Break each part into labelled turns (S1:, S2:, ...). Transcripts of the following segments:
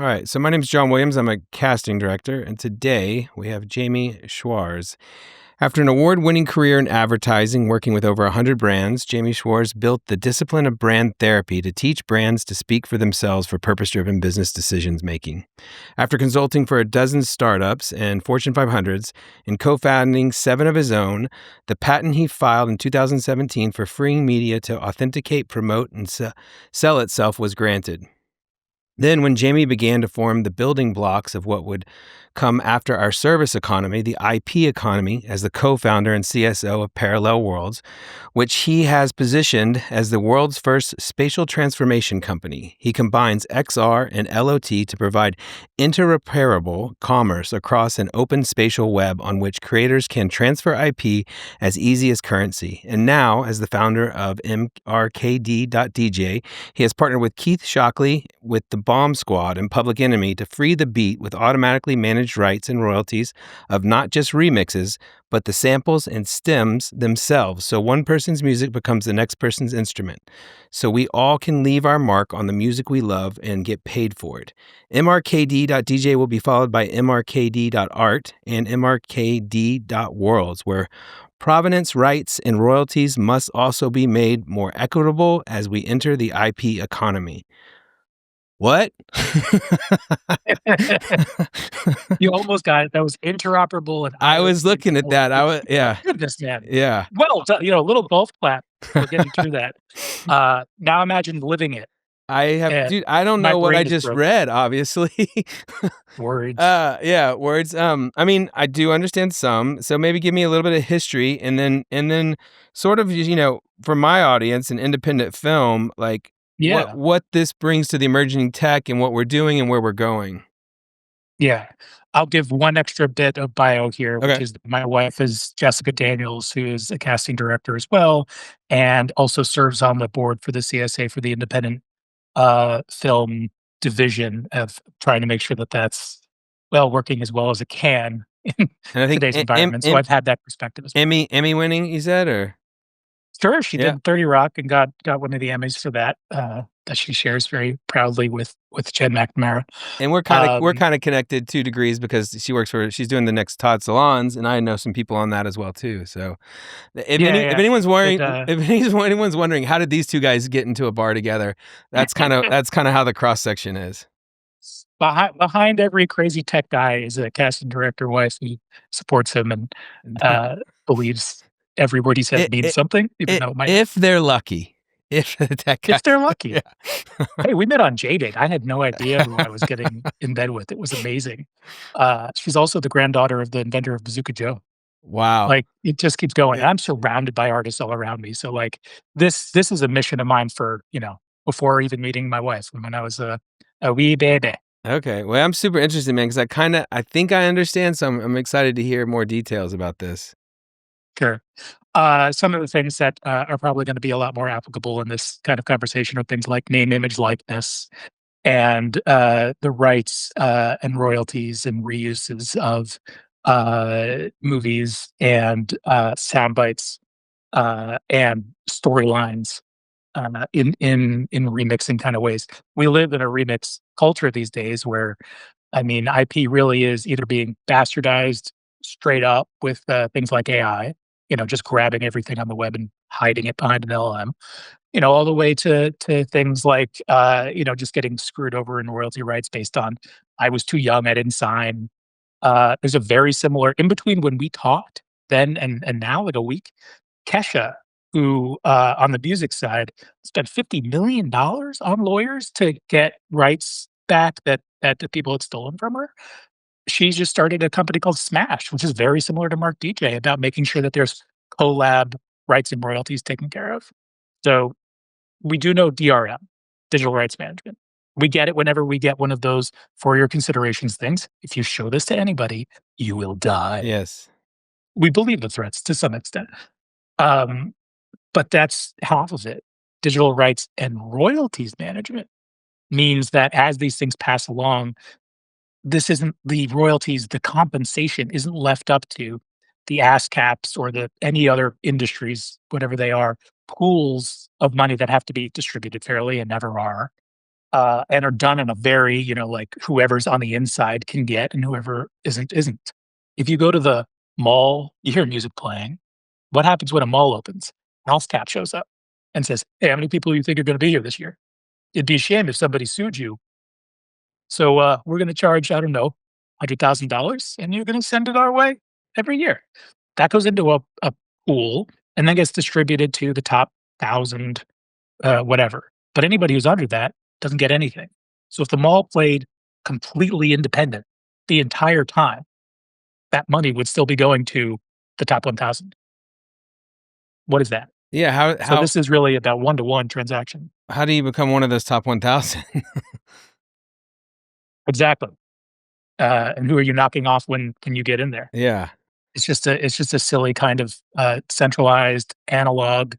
S1: right. So my name is John Williams. I'm a casting director, and today we have Jaime Schwarz. After an award-winning career in advertising, working with over 100 brands, Jaime Schwarz built the discipline of brand therapy to teach brands to speak for themselves for purpose-driven business decisions making. After consulting for a dozen startups and Fortune 500s and co-founding 7 of his own, the patent he filed in 2017 for freeing media to authenticate, promote, and sell itself was granted. Then, when Jaime began to form the building blocks of what would come after our service economy, the IP economy, as the co-founder and CSO of Parallel Worlds, which he has positioned as the world's first spatial transformation company. He combines XR and LOT to provide interoperable commerce across an open spatial web on which creators can transfer IP as easy as currency. And now, as the founder of MRKD.dj, he has partnered with Keith Shockley with the Bomb Squad and Public Enemy to free the beat with automatically managed rights and royalties of not just remixes, but the samples and stems themselves. So one person's music becomes the next person's instrument. So we all can leave our mark on the music we love and get paid for it. MRKD.dj will be followed by MRKD.art and MRKD.worlds, where provenance rights and royalties must also be made more equitable as we enter the IP economy. What?
S2: You almost got it. That was interoperable. And
S1: I was looking at that. Yeah.
S2: Goodness, man.
S1: Yeah.
S2: Well, a little golf clap for getting through that. Now imagine living it.
S1: Dude, I don't know what I just read, obviously.
S2: Words.
S1: Yeah, words. I mean, I do understand some, so maybe give me a little bit of history and then sort of, for my audience, an independent film, like what this brings to the emerging tech and what we're doing and where we're going.
S2: Yeah. I'll give one extra bit of bio here, which is my wife is Jessica Daniels, who is a casting director as well, and also serves on the board for the CSA for the independent film division of trying to make sure that that's working as well as it can in today's environment. So I've had that perspective as well.
S1: Emmy winning, you said, or?
S2: Sure, she did 30 Rock and got one of the Emmys for that that she shares very proudly with Jen McNamara.
S1: And we're kind of connected 2 degrees because she's doing the next Todd Salons, and I know some people on that as well too. So if anyone's wondering how did these 2 guys get into a bar together, that's kind of how the cross section is.
S2: Behind every crazy tech guy is a casting director wife who supports him and believes every word he says means something, even though it might.
S1: If they're lucky. If
S2: they're lucky. Yeah. Hey, we met on J-Date. I had no idea who I was getting in bed with. It was amazing. She's also the granddaughter of the inventor of Bazooka Joe.
S1: Wow.
S2: Like, it just keeps going. I'm surrounded by artists all around me. So, like, this is a mission of mine for, before even meeting my wife, when I was a wee baby.
S1: Okay. Well, I'm super interested, man, because I think I understand some. I'm excited to hear more details about this.
S2: Sure. Some of the things that are probably going to be a lot more applicable in this kind of conversation are things like name, image, likeness, and the rights and royalties and reuses of movies and sound bites and storylines in remixing kind of ways. We live in a remix culture these days where, IP really is either being bastardized straight up with things like AI, just grabbing everything on the web and hiding it behind an LLM, all the way to things like, just getting screwed over in royalty rights based on, I was too young, I didn't sign. There's a very similar, in between when we talked then and now, like a week, Kesha, who on the music side spent $50 million on lawyers to get rights back that the people had stolen from her. She's just started a company called Smash, which is very similar to Mark DJ, about making sure that there's collab rights and royalties taken care of. So we do know DRM, digital rights management. We get it whenever we get one of those for your considerations things. If you show this to anybody, you will die.
S1: Yes.
S2: We believe the threats to some extent. But that's half of it. Digital rights and royalties management means that as these things pass along, this isn't the royalties, the compensation isn't left up to the ASCAPs or any other industries, whatever they are, pools of money that have to be distributed fairly and never are. and are done in a very, like whoever's on the inside can get and whoever isn't. If you go to the mall, you hear music playing. What happens when a mall opens? House cat shows up and says, "Hey, how many people do you think are going to be here this year? It'd be a shame if somebody sued you. So we're going to charge, I don't know, $100,000, and you're going to send it our way every year." That goes into a pool and then gets distributed to the top thousand, whatever. But anybody who's under that doesn't get anything. So if the mall played completely independent the entire time, that money would still be going to the top 1,000. What is that?
S1: Yeah,
S2: So this is really about one-to-one transaction.
S1: how do you become one of those top 1,000?
S2: Exactly. And who are you knocking off when you get in there?
S1: Yeah.
S2: It's just a silly kind of centralized analog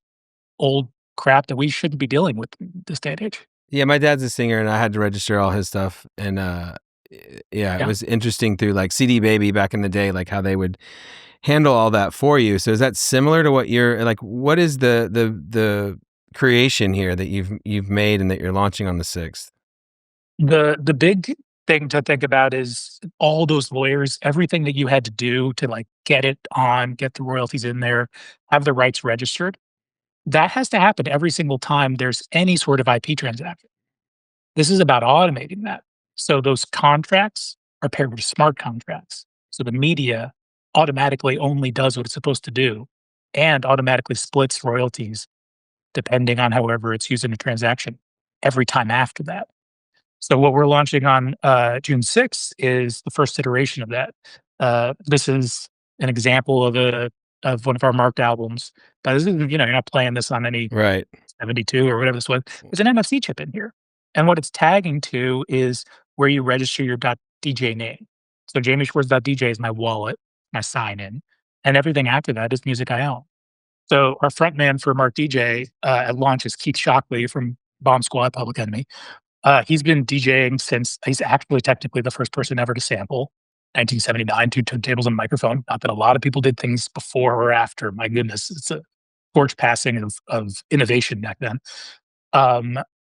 S2: old crap that we shouldn't be dealing with in this day and age.
S1: Yeah, my dad's a singer, and I had to register all his stuff, and, yeah, it
S2: Yeah.
S1: was interesting through, like, CD Baby back in the day, like, how they would handle all that for you. So is that similar to what you're like, what is the creation here that you've made and that you're launching on the 6th?
S2: The big thing to think about is all those lawyers, everything that you had to do to like get the royalties in there, have the rights registered. That has to happen every single time there's any sort of IP transaction. This is about automating that. So those contracts are paired with smart contracts. So the media automatically only does what it's supposed to do and automatically splits royalties depending on however it's used in a transaction every time after that. So what we're launching on June 6th is the first iteration of that. This is an example of one of our marked albums, but this isn't, you're not playing this on any
S1: Right.
S2: 72 or whatever this was. There's an NFC chip in here. And what it's tagging to is where you register your .dj name. So JamieSchwarz.dj is my wallet, my sign in, and everything after that is music I own. So our front man for Mark DJ at launch is Keith Shockley from Bomb Squad, Public Enemy. He's been DJing since he's actually technically the first person ever to sample 1979, two turntables and a microphone. Not that a lot of people did things before or after. My goodness, it's a torch passing of innovation back then.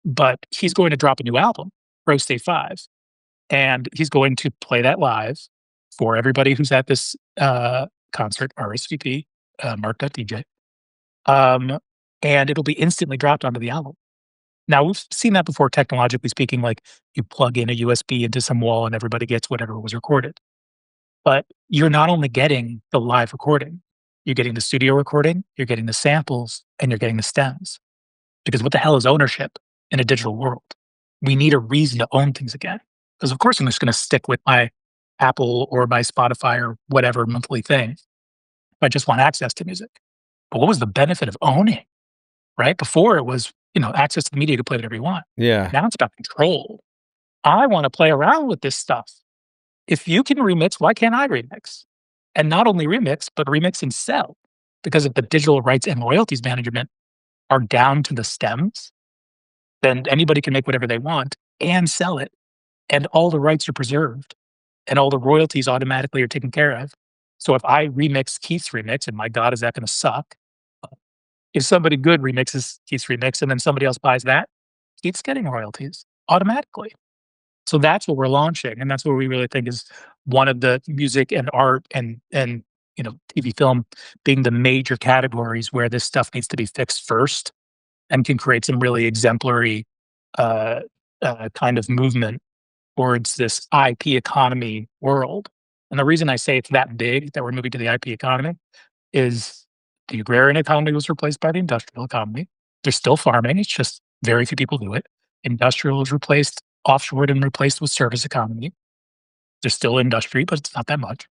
S2: But he's going to drop a new album, Pro State 5, and he's going to play that live for everybody who's at this concert, RSVP, Mark.dj. And it'll be instantly dropped onto the album. Now, we've seen that before, technologically speaking, like you plug in a USB into some wall and everybody gets whatever was recorded. But you're not only getting the live recording, you're getting the studio recording, you're getting the samples, and you're getting the stems. Because what the hell is ownership in a digital world? We need a reason to own things again. Because of course I'm just going to stick with my Apple or my Spotify or whatever monthly thing if I just want access to music. But what was the benefit of owning? Right? Before it was, access to the media to play whatever you want.
S1: Yeah.
S2: Now it's about control. I want to play around with this stuff. If you can remix, why can't I remix? And not only remix, but remix and sell. Because if the digital rights and royalties management are down to the stems, then anybody can make whatever they want and sell it. And all the rights are preserved. And all the royalties automatically are taken care of. So if I remix Keith's remix, and my God, is that going to suck? If somebody good remixes Keith's remix and then somebody else buys that, Keith's getting royalties automatically. So that's what we're launching, and that's what we really think is one of the music and art and TV film being the major categories where this stuff needs to be fixed first and can create some really exemplary kind of movement towards this IP economy world. And the reason I say it's that big that we're moving to the IP economy is the agrarian economy was replaced by the industrial economy. There's still farming, it's just very few people do it. Industrial was replaced, offshored and replaced with service economy. There's still industry, but it's not that much.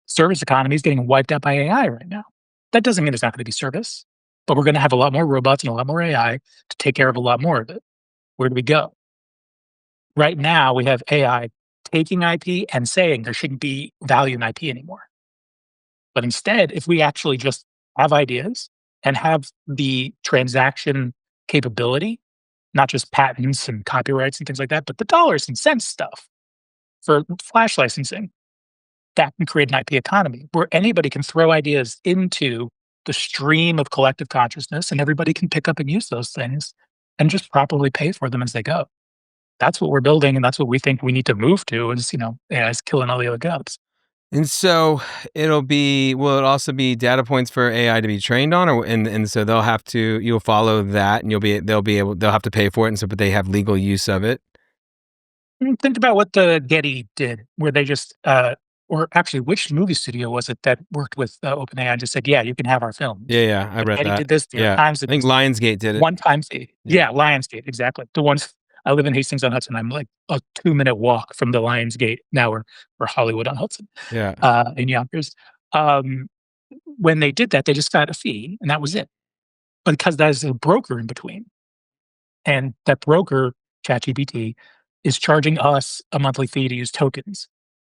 S2: Service economy is getting wiped out by AI right now. That doesn't mean there's not going to be service, but we're going to have a lot more robots and a lot more AI to take care of a lot more of it. Where do we go? Right now, we have AI taking IP and saying there shouldn't be value in IP anymore. But instead, if we actually just have ideas and have the transaction capability, not just patents and copyrights and things like that, but the dollars and cents stuff for flash licensing, that can create an IP economy where anybody can throw ideas into the stream of collective consciousness and everybody can pick up and use those things and just properly pay for them as they go. that's what we're building, and that's what we think we need to move to is, AI is killing all the other jobs.
S1: And so will it also be data points for AI to be trained on, or and so you'll follow that, and they'll have to pay for it, and so but they have legal use of it.
S2: Think about what the Getty did, where they just, or actually, which movie studio was it that worked with OpenAI and just said, "Yeah, you can have our films."
S1: Yeah, yeah, I
S2: The
S1: read
S2: Getty
S1: that.
S2: did this, New York
S1: Yeah,
S2: Times
S1: I
S2: did
S1: think
S2: this,
S1: Lionsgate did it.
S2: one time
S1: Yeah,
S2: yeah, Lionsgate, exactly. The ones I live in Hastings-on-Hudson, I'm like a 2-minute walk from the Lionsgate now we're Hollywood-on-Hudson,
S1: yeah.
S2: in Yonkers. Um, when they did that, they just got a fee, and that was it, because there's a broker in between. And that broker, ChatGPT, is charging us a monthly fee to use tokens.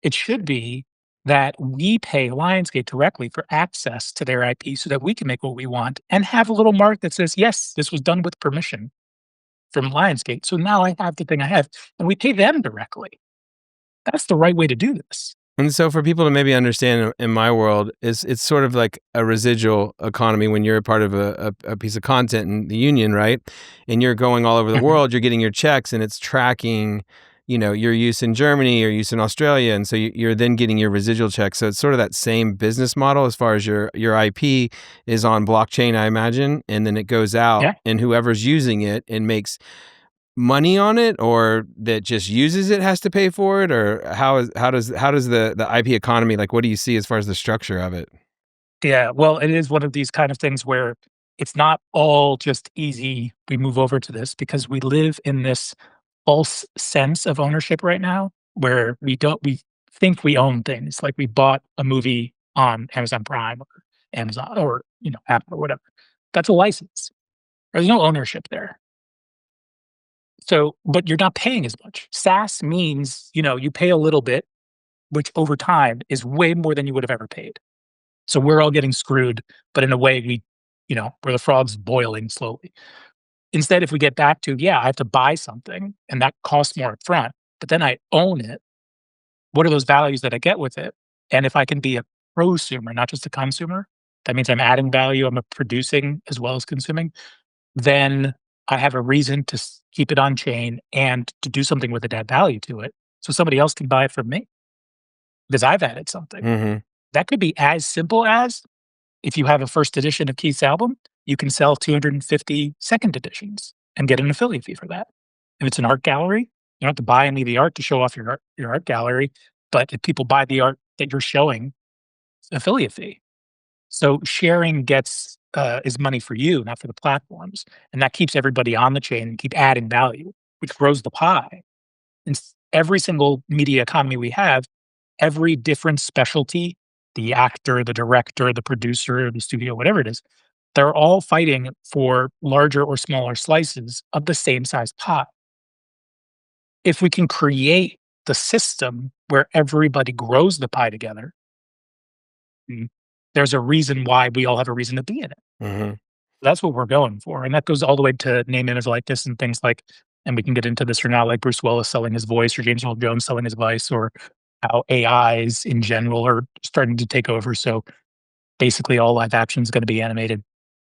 S2: It should be that we pay Lionsgate directly for access to their IP so that we can make what we want and have a little mark that says, yes, this was done with permission from Lionsgate. So now I have the thing I have, and we pay them directly. That's the right way to do this.
S1: And so for people to maybe understand in my world, it's sort of like a residual economy when you're a part of a piece of content in the union, right? And you're going all over the
S2: Mhm.
S1: world, you're getting your checks and it's tracking, your use in Germany or use in Australia. And so you're then getting your residual checks. So it's sort of that same business model as far as your IP is on blockchain, I imagine. And then it goes out
S2: Yeah.
S1: and whoever's using it and makes money on it, or that just uses it has to pay for it, or how does the IP economy, like, what do you see as far as the structure of it?
S2: Yeah, well, it is one of these kind of things where it's not all just easy. We move over to this because we live in this false sense of ownership right now where we think we own things. Like we bought a movie on Amazon Prime or Amazon or, Apple or whatever. That's a license. There's no ownership there. So, but you're not paying as much. SaaS means, you pay a little bit, which over time is way more than you would have ever paid. So we're all getting screwed, but in a way where the frog's boiling slowly. Instead, if we get back to, yeah, I have to buy something and that costs more upfront, but then I own it. What are those values that I get with it? And if I can be a prosumer, not just a consumer, that means I'm adding value, I'm producing as well as consuming, then I have a reason to keep it on chain and to do something with it, add value to it. So somebody else can buy it from me because I've added something.
S1: Hmm.
S2: That could be as simple as if you have a first edition of Keith's album, you can sell 250 second editions and get an affiliate fee for that. If it's an art gallery, you don't have to buy any of the art to show off your art gallery, but if people buy the art that you're showing, it's an affiliate fee. So sharing gets is money for you, not for the platforms, and that keeps everybody on the chain and keep adding value, which grows the pie. And every single media economy we have, every different specialty, the actor, the director, the producer, the studio, whatever it is, they're all fighting for larger or smaller slices of the same size pie. If we can create the system where everybody grows the pie together, mm, there's a reason why we all have a reason to be in it.
S1: Hmm.
S2: That's what we're going for. And that goes all the way to name, image, likeness, and things like, and we can get into this or not, like Bruce Willis selling his voice or James Earl Jones selling his voice, or how AIs in general are starting to take over. So basically, all live action is going to be animated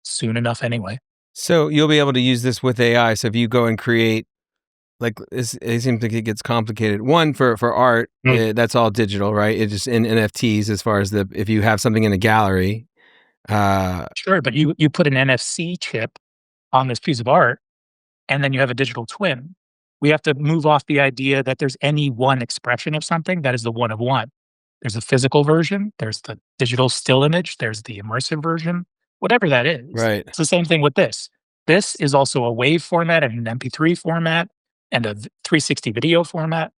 S2: soon enough anyway.
S1: So you'll be able to use this with AI. So if you go and create, like, it seems like it gets complicated. One, for art,
S2: Mm.
S1: that's all digital, right? It just in NFTs, as far as if you have something in a gallery.
S2: Sure, but you put an NFC chip on this piece of art, and then you have a digital twin. We have to move off the idea that there's any one expression of something that is the one of one. There's a physical version, there's the digital still image, there's the immersive version, whatever that is.
S1: Right.
S2: It's the same thing with this. This is also a WAV format and an MP3 format and a 360 video format,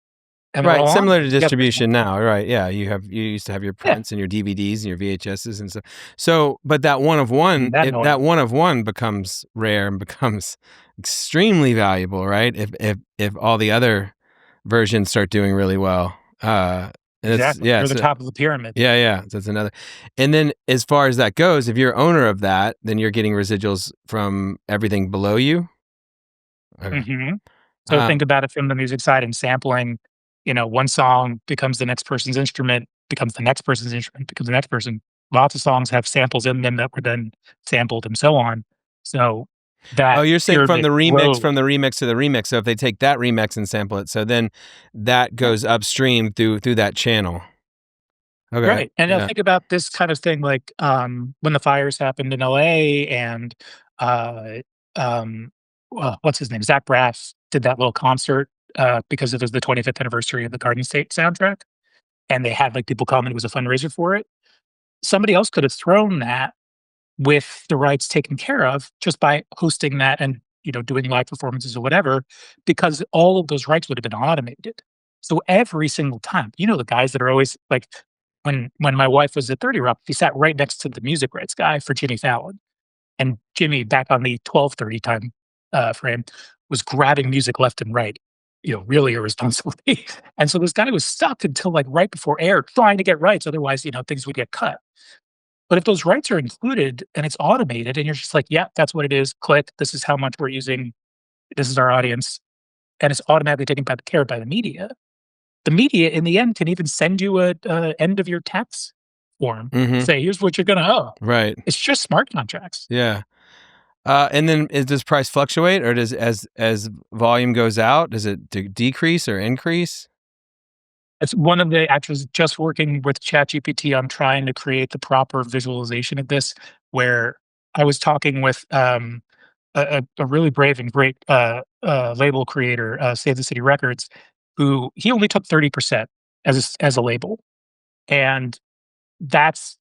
S2: and they're
S1: Right,
S2: all on
S1: similar
S2: there
S1: to
S2: together as one.
S1: distribution now, right? Yeah, you used to have your
S2: Yeah,
S1: prints and your DVDs and your VHSs and so. So, but that one of
S2: and
S1: one,
S2: that
S1: if
S2: noise.
S1: that one of one becomes rare and becomes extremely valuable, right? If all the other versions start doing really well, and it's
S2: Exactly.
S1: yeah,
S2: You're the
S1: so
S2: top of the pyramid.
S1: yeah, yeah, so that's another. And then as far as that goes, if you're owner of that, then you're getting residuals from everything below you. Okay.
S2: Mhm. So
S1: Uh,
S2: think about it from the music side and sampling, one song becomes the next person's instrument, becomes the next person's instrument, becomes the next person. Lots of songs have samples in them that were then sampled and so on. So
S1: Oh,
S2: that
S1: you're saying
S2: pyramid grows.
S1: from the remix to the remix. So if they take that remix and sample it, so then that
S2: Yeah.
S1: goes upstream through that channel. Okay.
S2: Right, and I
S1: Yeah.
S2: think about this kind of thing, like, when the fires happened in LA and, uh, um, what's his name? Zach Braff did that little concert, because it was the 25th anniversary of the Garden State soundtrack, and they had, like, people come, and it was a fundraiser for it. Somebody else could have thrown that with the rights taken care of just by hosting that and, doing live performances or whatever, because all of those rights would have been automated. So every single time, the guys that are always like when my wife was at 30 Rock, she sat right next to the music rights guy for Jimmy Fallon. And Jimmy, back on the 12:30 time frame, was grabbing music left and right, really irresponsibly. And so this guy was stuck until like right before air trying to get rights. Otherwise, things would get cut. But if those rights are included and it's automated and you're just like, yeah, that's what it is. Click. This is how much we're using. This is our audience. And it's automatically taken care of by the media. The media in the end can even send you a end of your tax form.
S1: Mm-hmm.
S2: Say, here's what you're going to owe.
S1: Right.
S2: It's just smart contracts.
S1: Yeah. And then does price fluctuate, or does as volume goes out, does it decrease or increase?
S2: It's one of the actually just working with ChatGPT on trying to create the proper visualization of this, where I was talking with a really brave and great label creator, Save the City Records, who he only took 30% as a label, and that's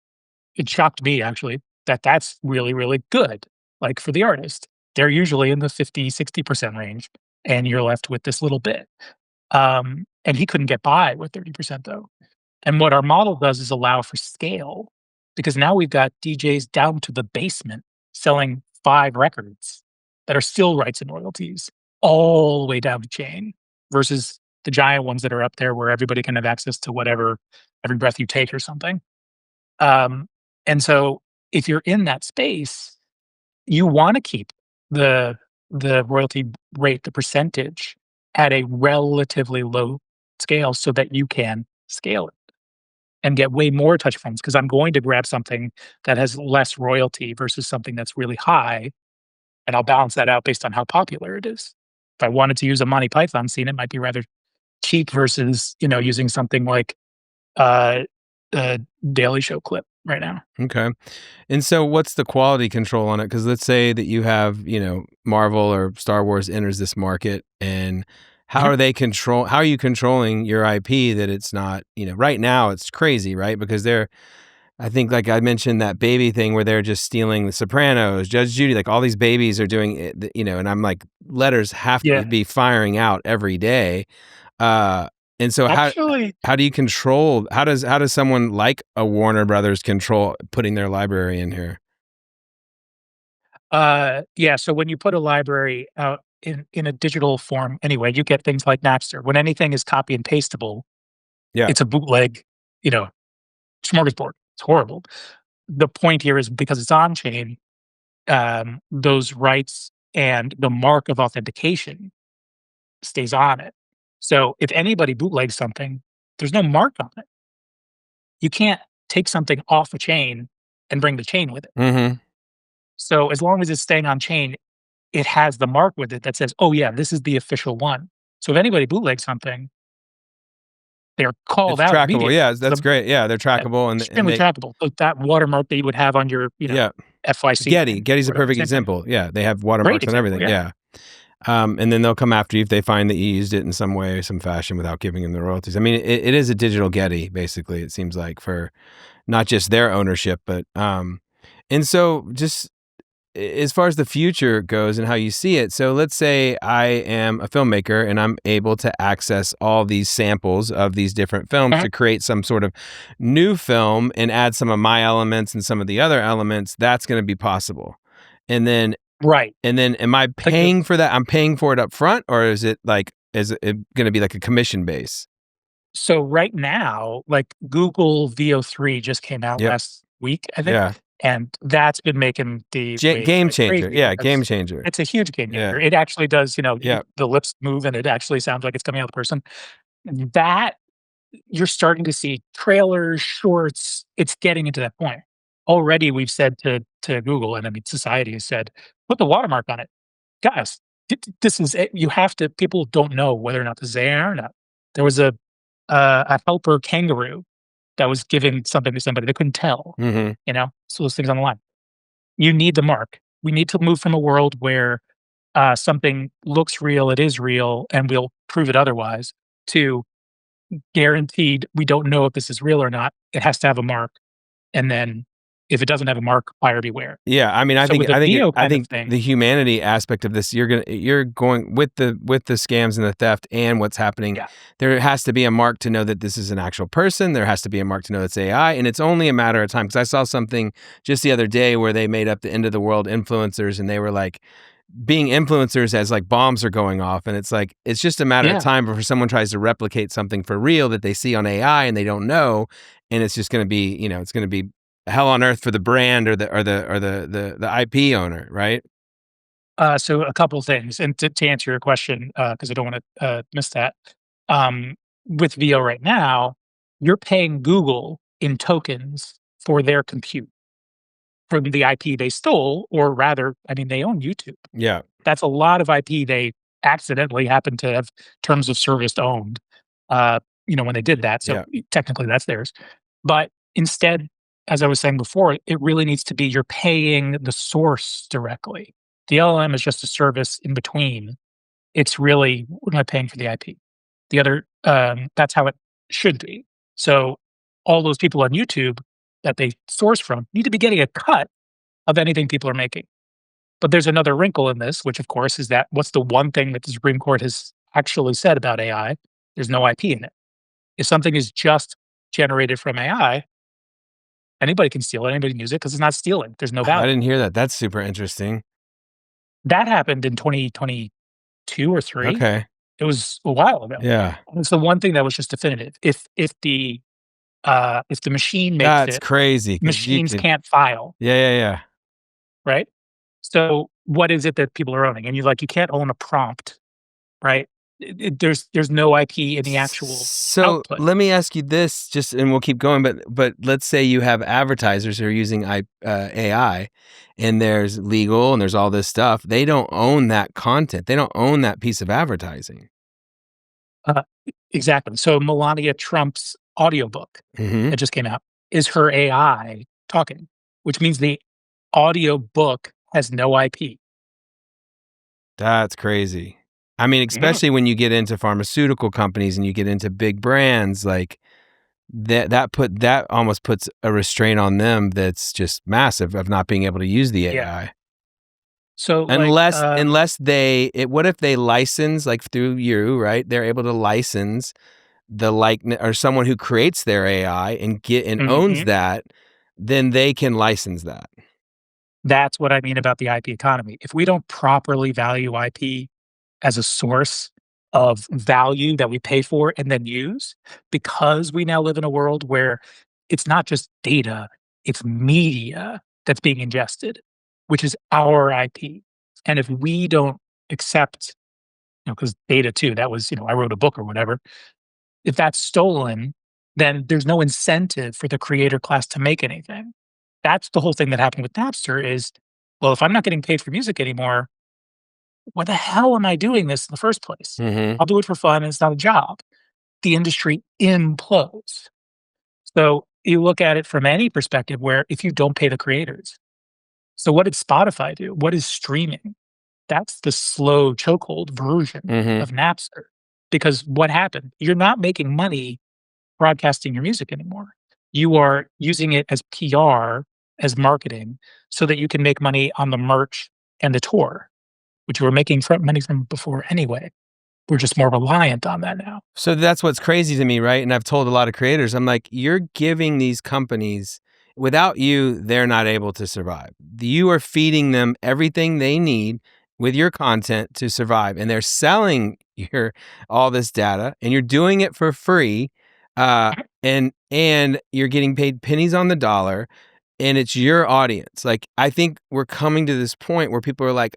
S2: it shocked me actually that that's really really good. Like for the artist, they're usually in the 50-60% range, and you're left with this little bit. And he couldn't get by with 30% though. And what our model does is allow for scale because now we've got DJs down to the basement selling 5 records that are still rights and royalties all the way down the chain versus the giant ones that are up there where everybody can have access to whatever every breath you take or something. Um, and so if you're in that space, you want to keep the the royalty rate, the percentage at a relatively low scale so that you can scale it and get way more touch points because I'm going to grab something that has less royalty versus something that's really high, and I'll balance that out based on how popular it is. If I wanted to use a Monty Python scene, it might be rather cheap versus, using something like uh, a Daily Show clip right now.
S1: Okay. And so what's the quality control on it? Because let's say that you have, Marvel or Star Wars enters this market, and
S2: Mhm.
S1: how are you controlling your IP that it's not, right now it's crazy, right? Because I think like I mentioned that baby thing where they're just stealing The Sopranos, Judge Judy, like all these babies are doing it, and I'm like, letters have to
S2: Yeah.
S1: be firing out every day. Uh, and so
S2: Actually,
S1: how do you control? How does someone like a Warner Brothers control putting their library in here?
S2: yeah, so when you put a library out in a digital form anyway, you get things like Napster. When anything is copy and pastable,
S1: Yeah.
S2: it's a bootleg, you know, smorgasbord. It's horrible. The point here is because it's on chain, those rights and the mark of authentication stays on it. So if anybody bootlegs something, there's no mark on it. You can't take something off a chain and bring the chain with it.
S1: Mm-hmm.
S2: So as long as it's staying on chain, it has the mark with it that says, "Oh, yeah, this is the official one." So if anybody bootlegs something, they're called
S1: It's
S2: out
S1: trackable.
S2: immediately.
S1: Yeah, that's great. Yeah, they're trackable, and
S2: Extremely
S1: they
S2: trackable. So that watermark that you would have on your,
S1: yeah.
S2: FYC
S1: Getty.
S2: thing
S1: Getty's
S2: or
S1: a
S2: whatever,
S1: perfect
S2: same thing.
S1: example. Yeah, they have
S2: Great
S1: watermarks on
S2: example,
S1: everything.
S2: yeah.
S1: Yeah. And then they'll come after you if they find that you used it in some way, some fashion without giving them the royalties. I mean, it is a digital Getty, basically, it seems like, for not just their ownership, but and so just as far as the future goes and how you see it. So let's say I am a filmmaker and I'm able to access all these samples of these different films
S2: Uh-huh.
S1: to create some sort of new film and add some of my elements and some of the other elements. That's going to be possible. And then
S2: Right.
S1: am I
S2: Like the
S1: paying for that? I'm paying for it up front, or is it going to be like a commission base?
S2: So right now, like Google VO3 just came out
S1: Yep.
S2: last week, I think,
S1: Yeah.
S2: and that's been making the waves
S1: Game
S2: like
S1: changer.
S2: crazy
S1: Yeah. Game
S2: because
S1: changer.
S2: it's a huge game
S1: Yeah.
S2: changer. It actually does,
S1: Yeah.
S2: the lips move and it actually sounds like it's coming out of the person. That you're starting to see trailers, shorts, it's getting into that point. Already we've said to Google, and I mean society has said, put the watermark on it. Guys, this is it. You have to. People don't know whether or not this is AI or not. There was a helper kangaroo that was giving something to somebody. They couldn't tell.
S1: Hmm.
S2: So those things on the line. You need the mark. We need to move from a world where something looks real, it is real, and we'll prove it otherwise, to guaranteed we don't know if this is real or not. It has to have a mark. And then if it doesn't have a mark, buyer beware.
S1: Yeah, I mean, I
S2: So
S1: think
S2: with a
S1: I think it,
S2: VO
S1: I
S2: kind of
S1: think the
S2: thing,
S1: humanity aspect of this, you're going with the scams and the theft and what's happening.
S2: yeah,
S1: There has to be a mark to know that this is an actual person. There has to be a mark to know it's AI, and it's only a matter of time. Because I saw something just the other day where they made up the end of the world influencers, and they were like being influencers as like bombs are going off, and it's like it's just a matter of
S2: yeah.
S1: time before someone tries to replicate something for real that they see on AI and they don't know, and it's just going to be it's going to be hell on earth for the brand or the IP owner, right?
S2: So a couple things, and to answer your question, because I don't want to miss that. Um, with VO right now, you're paying Google in tokens for their compute from the IP they stole, or rather, I mean, they own YouTube.
S1: Yeah,
S2: That's a lot of IP they accidentally happened to have terms of service owned, uh, when they did that. So
S1: yeah.
S2: technically, that's theirs. But instead, as I was saying before, it really needs to be you're paying the source directly. The LLM is just a service in between. It's really, what am I paying for the IP? The other, that's how it should be. So all those people on YouTube that they source from need to be getting a cut of anything people are making. But there's another wrinkle in this, which of course is that what's the one thing that the Supreme Court has actually said about AI? There's no IP in it. If something is just generated from AI, anybody can steal it, anybody can use it because it's not stealing. There's no
S1: I
S2: value.
S1: didn't hear that. That's super interesting.
S2: That happened in 2022 or 3.
S1: Okay.
S2: It was a while ago.
S1: Yeah.
S2: And it's the one thing that was just definitive. If the machine makes
S1: That's
S2: it,
S1: crazy because you
S2: machines
S1: could.
S2: can't file,
S1: Yeah, yeah, yeah.
S2: right? So what is it that people are owning? And you can't own a prompt, right? There's no IP in the actual
S1: So
S2: output.
S1: let me ask you this, just and we'll keep going. But let's say you have advertisers who are using AI, and there's legal and there's all this stuff. They don't own that content. They don't own that piece of advertising.
S2: Uh, exactly. So Melania Trump's audiobook
S1: Hmm.
S2: that just came out is her AI talking, which means the audiobook has no IP.
S1: That's crazy. I mean,
S2: Mhm.
S1: especially when you get into pharmaceutical companies and you get into big brands, like that almost puts a restraint on them that's just massive of not being able to use the
S2: Yeah.
S1: AI.
S2: So
S1: Unless what if they license, like through you, right? They're able to license the likeness, or someone who creates their AI and owns
S2: mhm.
S1: that, then they can license that.
S2: That's what I mean about the IP economy. If we don't properly value IP as a source of value that we pay for and then use, because we now live in a world where it's not just data, it's media that's being ingested, which is our IP. And if we don't accept, because data too, that was, I wrote a book or whatever, if that's stolen, then there's no incentive for the creator class to make anything. That's the whole thing that happened with Napster is, well, if I'm not getting paid for music anymore, why the hell am I doing this in the first place?
S1: Hmm.
S2: I'll do it for fun and it's not a job. The industry implodes. So you look at it from any perspective where if you don't pay the creators. So what did Spotify do? What is streaming? That's the slow chokehold version
S1: Hmm.
S2: of Napster. Because what happened? You're not making money broadcasting your music anymore. You are using it as PR, as marketing, so that you can make money on the merch and the tour, which you were making money from before anyway. We're just more reliant on that now.
S1: So that's what's crazy to me, right? And I've told a lot of creators, I'm like, you're giving these companies, without you, they're not able to survive. You are feeding them everything they need with your content to survive, and they're selling your all this data, and you're doing it for free, and you're getting paid pennies on the dollar, and it's your audience. Like, I think we're coming to this point where people are like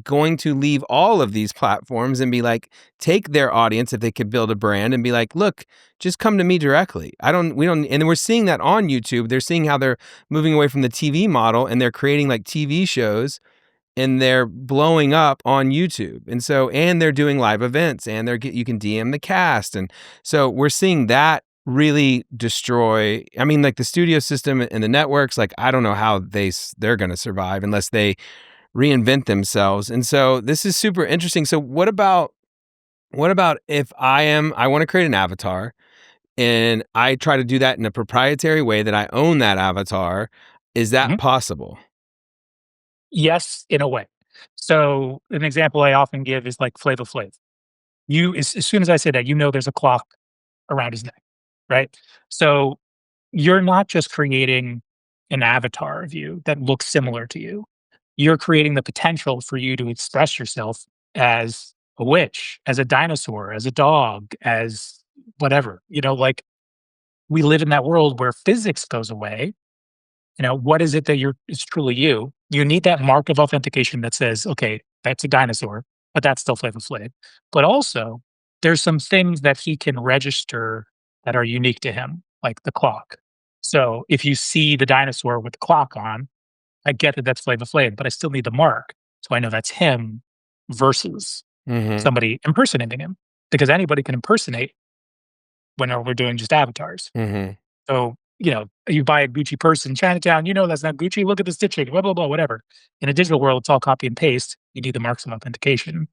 S1: going to leave all of these platforms and be like, take their audience if they could build a brand and be like, look, just come to me directly. We don't, and we're seeing that on YouTube. They're seeing how they're moving away from the TV model and they're creating like TV shows and they're blowing up on YouTube. And so, and they're doing live events, and you can DM the cast. And so we're seeing that really destroy, I mean, like the studio system and the networks, like, I don't know how they're going to survive unless they reinvent themselves. And so this is super interesting. So what about if I want to create an avatar and I try to do that in a proprietary way that I own that avatar? Is that
S2: Mhm.
S1: possible?
S2: Yes, in a way. So an example I often give is like Flava Flav. As soon as I say that, there's a clock around his neck, right? So you're not just creating an avatar of you that looks similar to you. You're creating the potential for you to express yourself as a witch, as a dinosaur, as a dog, as whatever. Like we live in that world where physics goes away. What is it that is truly you? You need that mark of authentication that says, okay, that's a dinosaur, but that's still Flavor Flav. But also, there's some things that he can register that are unique to him, like the clock. So if you see the dinosaur with the clock on, I get that that's Flavor Flav, but I still need the mark. So I know that's him versus
S1: Mm-hmm.
S2: somebody impersonating him because anybody can impersonate whenever we're doing just avatars.
S1: Mm-hmm.
S2: So, you buy a Gucci purse in Chinatown, that's not Gucci. Look at the stitching, blah, blah, blah, whatever. In a digital world, it's all copy and paste. You need the marks of authentication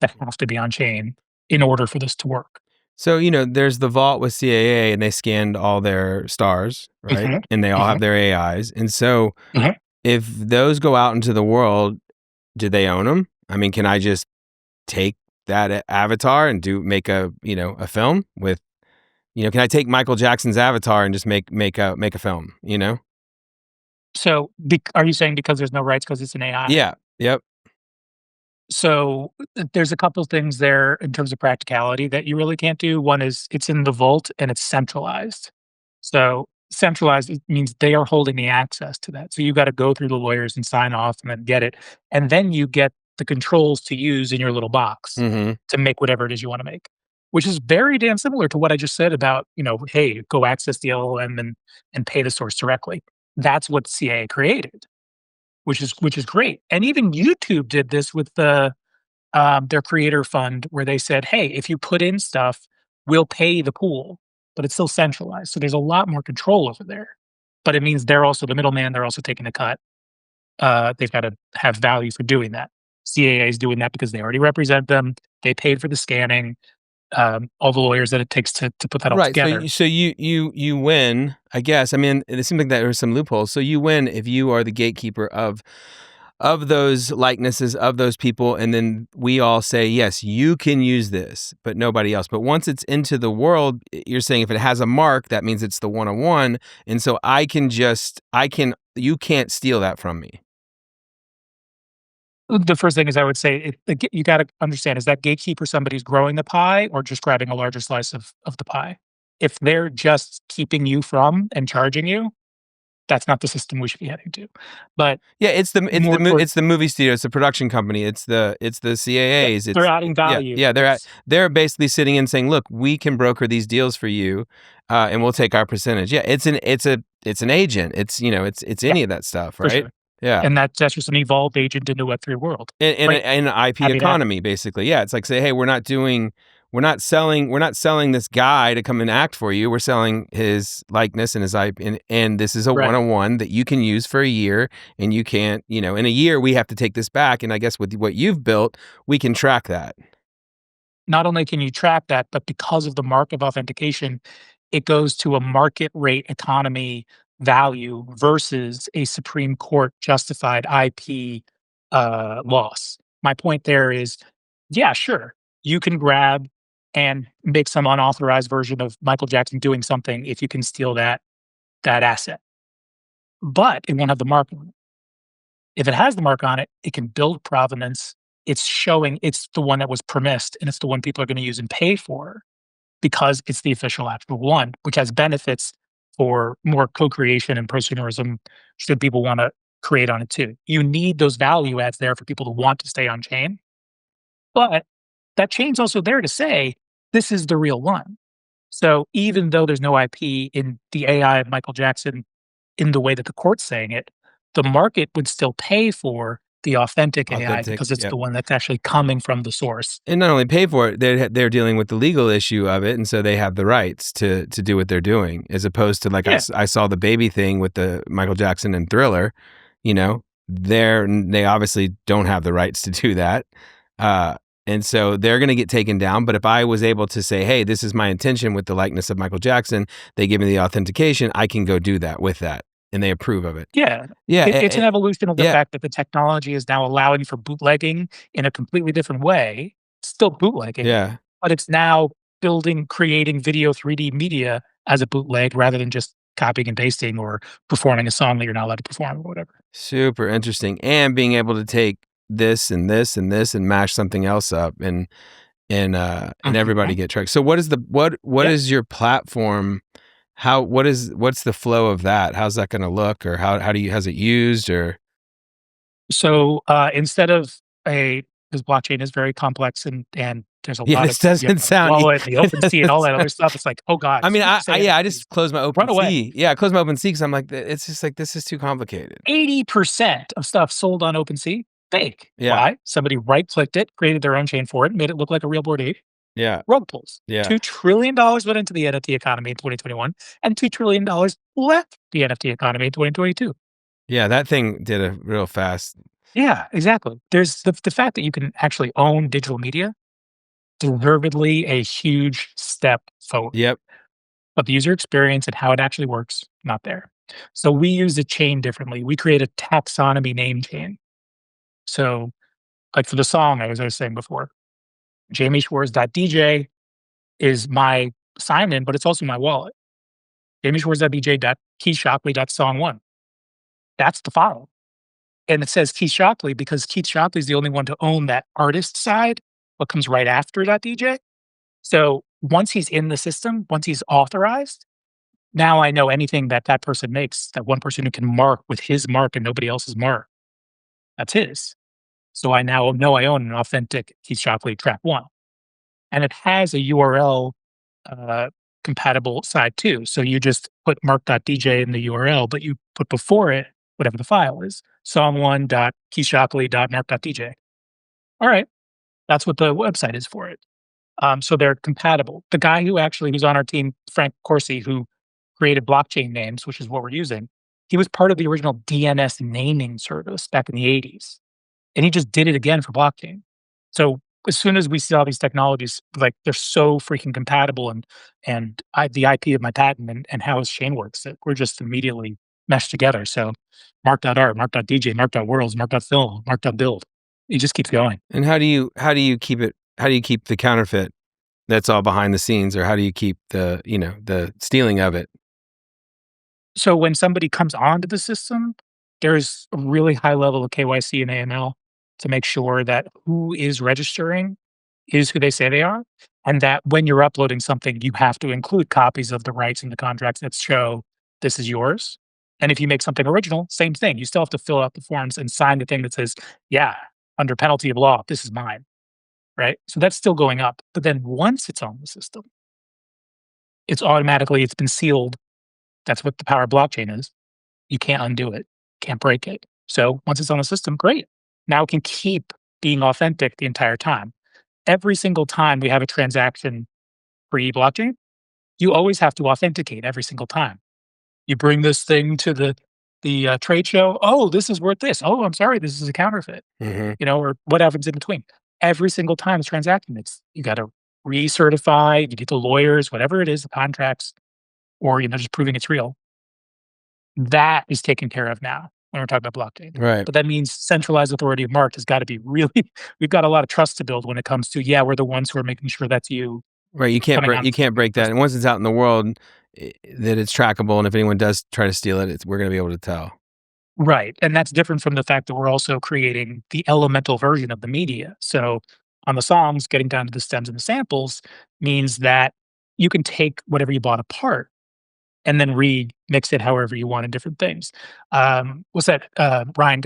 S2: that have to be on chain in order for this to work.
S1: So, there's the vault with CAA, and they scanned all their stars, right?
S2: Mhm,
S1: And they all have
S2: mhm,
S1: their AIs. And so
S2: mhm.
S1: if those go out into the world, do they own them? I mean, can I just take that avatar and make a film with, can I take Michael Jackson's avatar and just make a film?
S2: So, are you saying because there's no rights because it's an AI?
S1: Yeah. Yep.
S2: So, there's a couple things there in terms of practicality that you really can't do. One is it's in the vault and it's centralized. So, centralized it means they are holding the access to that. So, you gotta go through the lawyers and sign off and then get it, and then you get the controls to use in your little box
S1: Mm-hmm.
S2: to make whatever it is you wanna make, which is very damn similar to what I just said about, "Hey, go access the LLM and pay the source directly." That's what CA created, which is great, and even YouTube did this with their creator fund where they said, "Hey, if you put in stuff, we'll pay the pool," but it's still centralized, so there's a lot more control over there, but it means they're also the middleman, they're also taking a cut. They've gotta have value for doing that. CAA is doing that because they already represent them, they paid for the scanning, all the lawyers that it takes to put that all
S1: Right. So
S2: together.
S1: you win, I guess. I mean, it seems like there are some loopholes. So you win if you are the gatekeeper of those likenesses of those people, and then we all say yes, you can use this, but nobody else. But once it's into the world, you're saying if it has a mark, that means it's the one-on-one, and so you can't steal that from me.
S2: The first thing is I would say you gotta understand, is that gatekeeper somebody who's growing the pie or just grabbing a larger slice of the pie? If they're just keeping you from and charging you, that's not the system we should be heading to. But
S1: Yeah, it's the it's the
S2: more
S1: mo-
S2: toward
S1: it's the movie studio, it's the production company, it's the
S2: yeah,
S1: CAAs,
S2: they're
S1: it's
S2: adding
S1: yeah,
S2: value.
S1: yeah,
S2: It's
S1: they're basically sitting and saying, "Look, we can broker these deals for you, and we'll take our percentage." Yeah, it's an agent. It's
S2: yeah,
S1: any of that stuff,
S2: for
S1: right?
S2: sure.
S1: Yeah.
S2: And that's just an evolved agent into Web3 world.
S1: In
S2: Great.
S1: an IP
S2: Happy to have it.
S1: economy, basically. Yeah, it's like say, hey, we're not selling this guy to come and act for you. We're selling his likeness and his IP, and this is a
S2: Right.
S1: one-on-one that you can use for a year, and you can't, in a year we have to take this back. And I guess with what you've built, we can track that.
S2: Not only can you track that, but because of the mark of authentication, it goes to a market rate economy value versus a Supreme Court justified IP loss. My point there is, yeah, sure, you can grab and make some unauthorized version of Michael Jackson doing something if you can steal that asset, but it won't have the mark on it. If it has the mark on it, it can build provenance. It's showing it's the one that was permissed, and it's the one people are going to use and pay for because it's the official actual one, which has benefits for more co-creation and prosumerism should people want to create on it too. You need those value adds there for people to want to stay on chain, but that chain's also there to say this is the real one. So even though there's no IP in the AI of Michael Jackson in the way that the court's saying it, the market would still pay for the authentic AI
S1: Authentic,
S2: because it's
S1: yep.
S2: the one that's actually coming from the source.
S1: And not only pay for it, they're dealing with the legal issue of it, and so they have the rights to do what they're doing, as opposed to
S2: Yeah.
S1: I saw the baby thing with the Michael Jackson and Thriller. You know, they obviously don't have the rights to do that, and so they're going to get taken down. But if I was able to say, "Hey, this is my intention with the likeness of Michael Jackson," they give me the authentication. I can go do that with that, and they approve of it.
S2: Yeah.
S1: Yeah,
S2: It's an evolution of the
S1: yeah,
S2: fact that the technology is now allowing for bootlegging in a completely different way. It's still bootlegging,
S1: yeah.
S2: but it's now creating video 3D media as a bootleg rather than just copying and pasting or performing a song that you're not allowed to perform or whatever.
S1: Super interesting, and being able to take this and this and this and mash something else up and everybody
S2: Mhm.
S1: get tracked. So what is what
S2: Yeah.
S1: is your platform? What's the flow of that? How's that going to look, or how's it used, or
S2: So, instead of a because blockchain is very complex and there's a
S1: yeah,
S2: lot
S1: this
S2: of you have
S1: doesn't
S2: the
S1: sound
S2: wallet, the
S1: it
S2: OpenSea, and
S1: doesn't
S2: all that
S1: sound-
S2: other stuff. It's like, "Oh god,
S1: I
S2: as
S1: mean,
S2: soon as you say
S1: yeah, I
S2: NFTs,
S1: just closed my
S2: run away."
S1: OpenSea. Yeah, I closed my OpenSea because I'm like, it's just like this is too complicated.
S2: 80% of stuff sold on OpenSea, fake.
S1: Yeah,
S2: Why? Somebody right-clicked it, created their own chain for it, made it look like a real Bored Ape.
S1: yeah,
S2: Rug pulls.
S1: yeah,
S2: $2 trillion went into the NFT economy in 2021, and $2 trillion left the NFT economy in 2022.
S1: yeah. That thing did a real fast.
S2: Yeah, exactly. There's the fact that you can actually own digital media, deservedly a huge step forward.
S1: Yep.
S2: But the user experience and how it actually works, not there. So we use the chain differently. We create a taxonomy name chain. So, like for the song I was saying before, Jaime Schwarz.dj is my sign in, but it's also my wallet. Jaime Schwarz.dj.keithshockley.song1. That's the file. And it says Keith Shockley because Keith Shockley is the only one to own that artist side, what comes right after .dj. So once he's in the system, once he's authorized, now I know anything that that person makes, that one person who can mark with his mark and nobody else's mark, that's his. So I now know I own an authentic Keith Shockley track one. And it has a URL uh, compatible side too. So you just put mark.dj in the URL, but you put before it whatever the file is, song1.keithshockley.mark.dj. All right, that's what the website is for it. So they're compatible. The guy who's on our team, Frank Corsi, who created blockchain names, which is what we're using, he was part of the original DNS naming service back in the 80s. And he just did it again for blockchain. So as soon as we see all these technologies, like they're so freaking compatible the IP of my patent and how his chain works, that we're just immediately meshed together. So mark.art, mark.dj, mark.worlds, mark.film, mark.build. It just keeps going.
S1: And how do you keep it? How do you keep the counterfeit that's all behind the scenes, or how do you keep the stealing of it?
S2: So when somebody comes onto the system, there's a really high level of KYC and AML to make sure that who is registering is who they say they are, and that when you're uploading something, you have to include copies of the rights and the contracts that show this is yours. And if you make something original, same thing. You still have to fill out the forms and sign the thing that says, "Yeah, under penalty of law, this is mine." Right? So that's still going up. But then once it's on the system, it's been sealed. That's what the power of blockchain is. You can't undo it, can't break it. So once it's on the system, great. Now it can keep being authentic the entire time. Every single time we have a transaction pre blockchain, you always have to authenticate every single time. You bring this thing to the trade show. Oh, this is worth this. Oh, I'm sorry, this is a counterfeit.
S1: Hmm.
S2: Or what happens in between. Every single time it's transaction, you got to recertify. You get the lawyers, whatever it is, the contracts, or just proving it's real. That is taken care of now when we're talking about blockchain.
S1: Right.
S2: But that means centralized authority of mark has got to be really we've got a lot of trust to build when it comes to, yeah, we're the ones who are making sure that's you
S1: Right. You can't
S2: coming
S1: break.
S2: on
S1: You can't break that. And once it's out in the world, that it's trackable. And if anyone does try to steal it, we're going to be able to tell.
S2: right. And that's different from the fact that we're also creating the elemental version of the media. So on the songs, getting down to the stems and the samples means that you can take whatever you bought apart and then remix it however you want in different things. What's that Ryan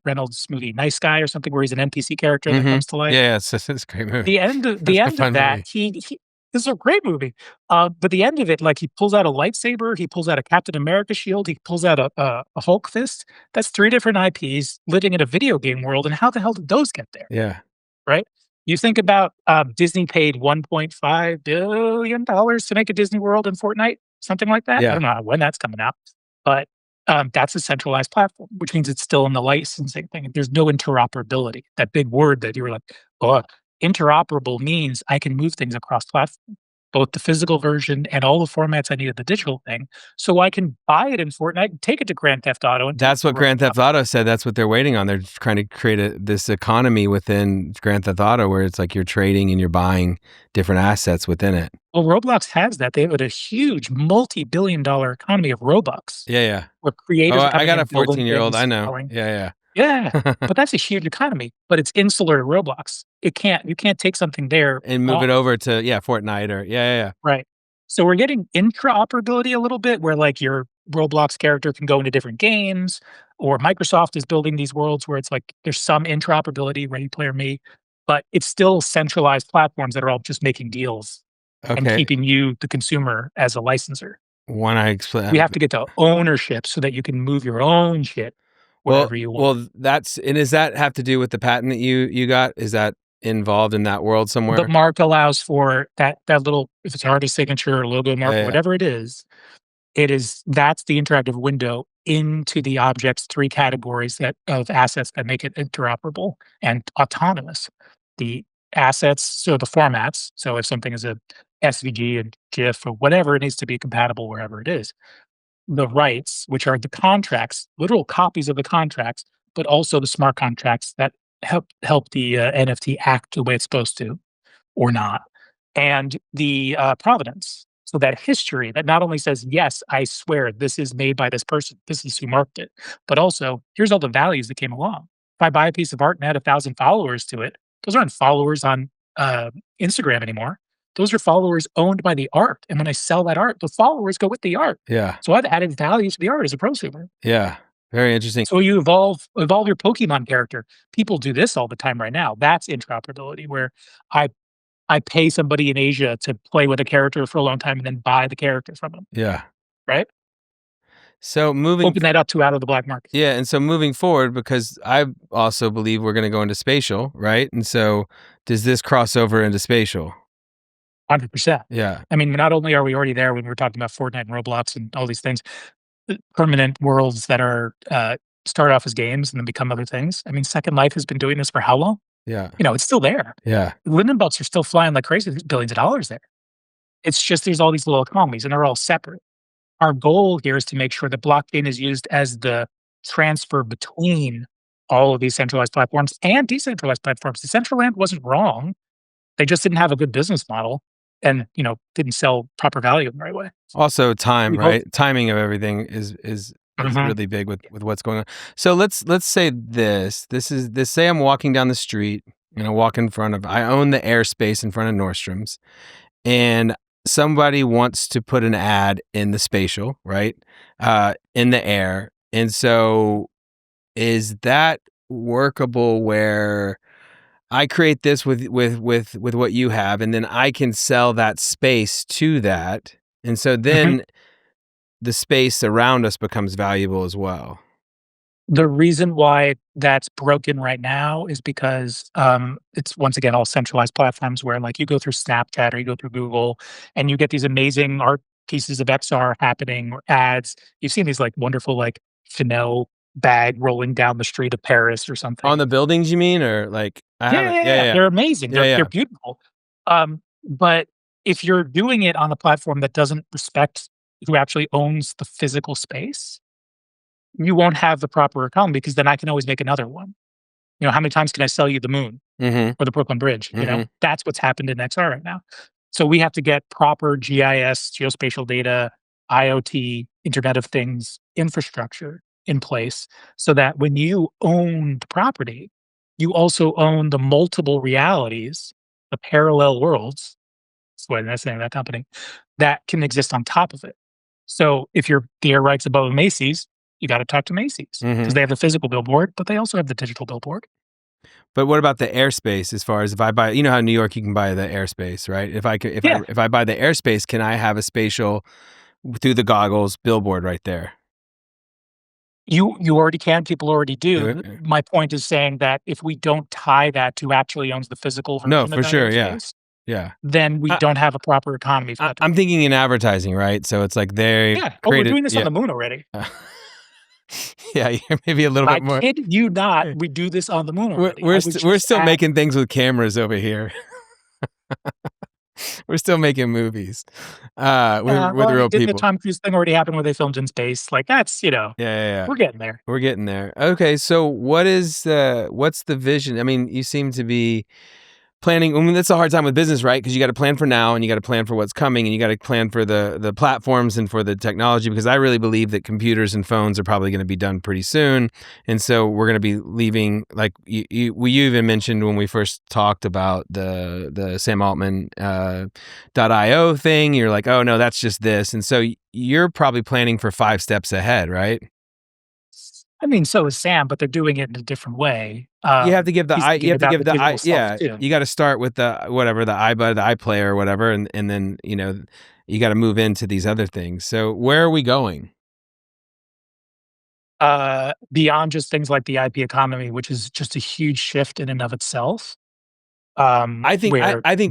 S2: Reynolds movie, Nice Guy or something, where he's an NPC character that
S1: Hmm.
S2: comes to life?
S1: Yeah, it's a great movie.
S2: The end of
S1: It's
S2: the
S1: a
S2: end of
S1: fun
S2: that,
S1: movie.
S2: he This is a great movie. But the end of it, like, he pulls out a lightsaber, he pulls out a Captain America shield, he pulls out a Hulk fist. That's 3 different IPs living in a video game world, and how the hell did those get there?
S1: Yeah.
S2: Right? You think about, Disney paid $1.5 billion to make a Disney World in Fortnite, something like that? I
S1: Yeah.
S2: don't know when that's coming out, but, that's a centralized platform, which means it's still in the licensing thing. There's no interoperability. That big word that you were like, "Oh, interoperable means I can move things across platform, both the physical version and all the formats I need of the digital thing, so I can buy it in Fortnite and take it to Grand Theft Auto and take it
S1: That's
S2: to
S1: what Grand
S2: Roblox."
S1: Theft Auto said. That's what they're waiting on. They're trying to create this economy within Grand Theft Auto where it's like you're trading and you're buying different assets within it.
S2: Well, Roblox has that. They have a huge multi-billion-dollar economy of Robux,
S1: Yeah, yeah.
S2: where
S1: Oh,
S2: creators are
S1: I
S2: coming
S1: got a
S2: in, building
S1: 14-year-old. I
S2: things,
S1: know.
S2: selling.
S1: Yeah,
S2: Yeah,
S1: yeah.
S2: but that's a huge economy, but it's insular to Roblox. You can't take something there
S1: And move it
S2: off.
S1: over to, yeah, Fortnite or yeah.
S2: Right. So we're getting intraoperability a little bit where, like, your Roblox character can go into different games, or Microsoft is building these worlds where it's like there's some interoperability, Ready Player Me, but it's still centralized platforms that are all just making deals and
S1: Okay.
S2: keeping you, the consumer, as a licenser.
S1: When I
S2: We
S1: explain
S2: have to get to ownership so that you can move your own shit
S1: well
S2: wherever you want.
S1: well, that's and does that have to do with the patent that you got? Is that involved in that world
S2: The
S1: somewhere?
S2: mark allows for that little, if it's artist signature or logo
S1: Yeah,
S2: mark or
S1: yeah.
S2: whatever it is that's the interactive window into the object's 3 categories that of assets that make it interoperable and autonomous. The assets, so the formats, so if something is a SVG, and GIF, or whatever, it needs to be compatible wherever it is. The rights, which are the contracts, literal copies of the contracts, but also the smart contracts that help the, NFT act the way it's supposed to or not, and the, provenance. So that history that not only says, "Yes, I swear this is made by this person, this is who marked it," but also, "Here's all the values that came along." If I buy a piece of art and add 1,000 followers to it, those aren't followers on, Instagram anymore. Those are followers owned by the art, and when I sell that art, the followers go with the art.
S1: Yeah.
S2: So I've added value to the art as a prosumer.
S1: Yeah. Very interesting.
S2: So you evolve your Pokemon character. People do this all the time right now. That's interoperability, where I I pay somebody in Asia to play with a character for a long time and then buy the character from them,
S1: Yeah.
S2: right?
S1: So
S2: Open that up to out of the black market.
S1: yeah, and so moving forward, because I also believe we're gonna go into spatial, right? And so does this cross over into spatial?
S2: 100%.
S1: Yeah.
S2: I mean, not only are we already there when we're talking about Fortnite and Roblox and all these things, permanent worlds that are, start off as games and then become other things. I mean, Second Life has been doing this for how long?
S1: Yeah.
S2: You know, it's still there.
S1: Yeah.
S2: Linden belts are still flying like crazy. There's billions of dollars there. It's just there's all these little economies and they're all separate. Our goal here is to make sure that blockchain is used as the transfer between all of these centralized platforms and decentralized platforms. Decentraland wasn't wrong. They just didn't have a good business model and, didn't sell proper value in the right way.
S1: Also time,
S2: We hope.
S1: right? Timing of everything is
S2: Mhm.
S1: really big with what's going on. So let's say this say I'm walking down the street and I walk in front of I own the airspace in front of Nordstrom's and somebody wants to put an ad in the spatial, right? In the air. And so is that workable where I create this with what you have and then I can sell that space to that. And so
S2: Mhm.
S1: then the space around us becomes valuable as well.
S2: The reason why that's broken right now is because, it's once again all centralized platforms where, like, you go through Snapchat or you go through Google and you get these amazing art pieces of XR happening or ads. You've seen these, like, wonderful, like, Chanel bag rolling down the street of Paris or
S1: On
S2: something.
S1: the buildings, you mean? Or like I
S2: Yeah,
S1: haven't
S2: yeah, yeah,
S1: yeah.
S2: they're amazing.
S1: Yeah,
S2: They're
S1: yeah.
S2: beautiful. But if you're doing it on a platform that doesn't respect who actually owns the physical space, you won't have the proper economy because then I can always make another one. How many times can I sell you the moon
S1: Mhm.
S2: or the Brooklyn Bridge?
S1: Mhm.
S2: That's what's happened in XR right now. So we have to get proper GIS, geospatial data, IoT, Internet of Things infrastructure in place so that when you own the property, you also own the multiple realities, the parallel worlds, that's what that's the name of that company, that can exist on top of it. So if your deer rights above a Macy's, you got to talk to Macy's because
S1: Mhm.
S2: they have the physical billboard, but they also have the digital billboard.
S1: But what about the airspace? As far as if I buy, you know how in New York you can buy the airspace, right?
S2: Yeah,
S1: If I buy the airspace, can I have a spatial through the goggles billboard right there?
S2: you already can, people already
S1: Do
S2: do.
S1: it?
S2: My point is saying that if we don't tie that to actually owns the physical
S1: No,
S2: version of
S1: for
S2: that
S1: sure. Yeah,
S2: airspace,
S1: yeah.
S2: then we
S1: I,
S2: don't have a proper economy for that to
S1: I'm
S2: work.
S1: thinking in advertising, right? So it's like they
S2: Yeah. Oh, we're
S1: created,
S2: doing this on
S1: yeah,
S2: the moon already.
S1: yeah, you're maybe a little
S2: I
S1: bit more.
S2: kid you not, we do this on the moon already. I was
S1: We're
S2: just
S1: still
S2: at
S1: making things with cameras over here. We're still making movies with
S2: well, I mean,
S1: real
S2: didn't the
S1: people.
S2: Tom Cruise thing already happen where they filmed in space? Like, that's,
S1: Yeah, yeah, yeah.
S2: we're getting there.
S1: We're getting there. Okay, so what's the vision? I mean, you seem to be planning. I mean, that's a hard time with business, right? Because you got to plan for now, and you got to plan for what's coming, and you got to plan for the platforms and for the technology. Because I really believe that computers and phones are probably going to be done pretty soon, and so we're going to be leaving. Like you even mentioned when we first talked about the Sam Altman .io thing. You're like, oh no, that's just this, and so you're probably planning for 5 steps ahead, right?
S2: I mean, so is Sam, but they're doing it in a different way.
S1: You have to give the
S2: He's
S1: I. You
S2: thinking
S1: have to
S2: about
S1: give
S2: the
S1: the
S2: digital
S1: I.
S2: self
S1: Yeah,
S2: too.
S1: you got to start with the whatever the iBud, the iPlayer, or whatever, and then you got to move into these other things. So where are we going?
S2: Beyond just things like the IP economy, which is just a huge shift in and of itself, where,
S1: I think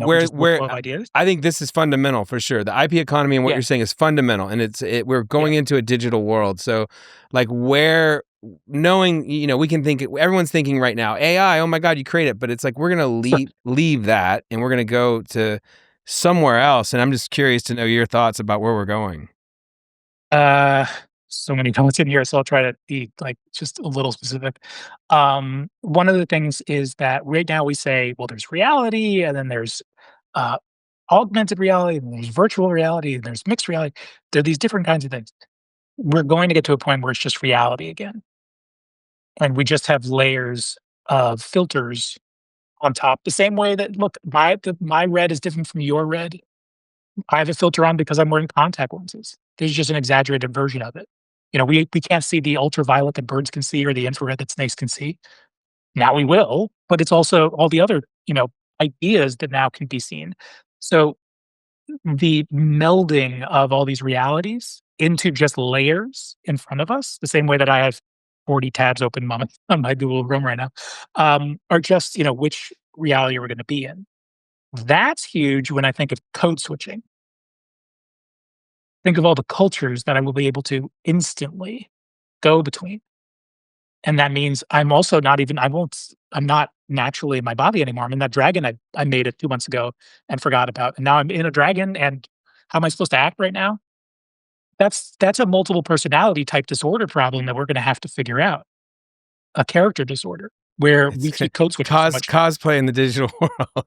S2: we just will have ideas.
S1: I think this is fundamental for sure. The IP economy and what
S2: Yeah,
S1: you're saying is fundamental, and we're
S2: yeah,
S1: going into a digital world. So, like where knowing we can think everyone's thinking right now AI. Oh my God, you create it, but it's like we're gonna
S2: sure.
S1: leave that, and we're gonna go to somewhere else. And I'm just curious to know your thoughts about where we're going.
S2: Uh, so many comments in here, so I'll try to be, like, just a little specific. One of the things is that right now we say, well, there's reality, and then there's, uh, augmented reality, and there's virtual reality, and there's mixed reality. There are these different kinds of things. We're going to get to a point where it's just reality again, and we just have layers of filters on top. The same way that, look, my red is different from your red. I have a filter on because I'm wearing contact lenses. There's just an exaggerated version of it. We can't see the ultraviolet that birds can see or the infrared that snakes can see. Now we will, but it's also all the other, ideas that now can be seen. So the melding of all these realities into just layers in front of us, the same way that I have 40 tabs open on my Google Chrome right now, are just, which reality we're going to be in. That's huge when I think of code switching. Think of all the cultures that I will be able to instantly go between. And that means I'm also not even I'm not naturally in my body anymore. I'm in that dragon I made it 2 months ago and forgot about. And now I'm in a dragon, and how am I supposed to act right now? That's a multiple personality type disorder problem that we're gonna have to figure out. A character disorder where
S1: It's
S2: we keep code switching so much.
S1: cosplay in the digital world.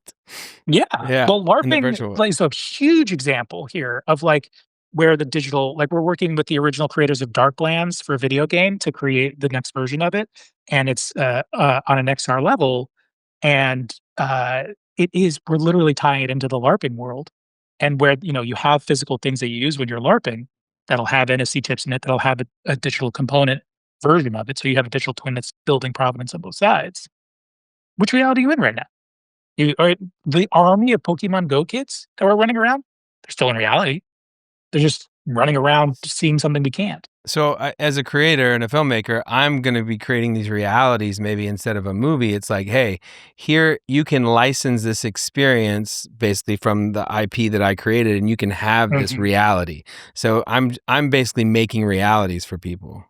S2: Yeah.
S1: Yeah,
S2: Well,
S1: in the
S2: LARPing
S1: virtual world.
S2: plays a huge example here of, like, where the digital, like, we're working with the original creators of Darklands for a video game to create the next version of it, and it's, on an XR level, and, we're literally tying it into the LARPing world, and where, you have physical things that you use when you're LARPing that'll have NFC chips in it, that'll have a digital component version of it, so you have a digital twin that's building Providence on both sides. Which reality are you in right now? The army of Pokemon Go kids that were running around, they're still in reality. They're just running around seeing something we can't.
S1: So, as a creator and a filmmaker, I'm going to be creating these realities maybe instead of a movie. It's like, hey, here you can license this experience basically from the IP that I created, and you can have this
S2: Mhm.
S1: reality. So I'm basically making realities for people.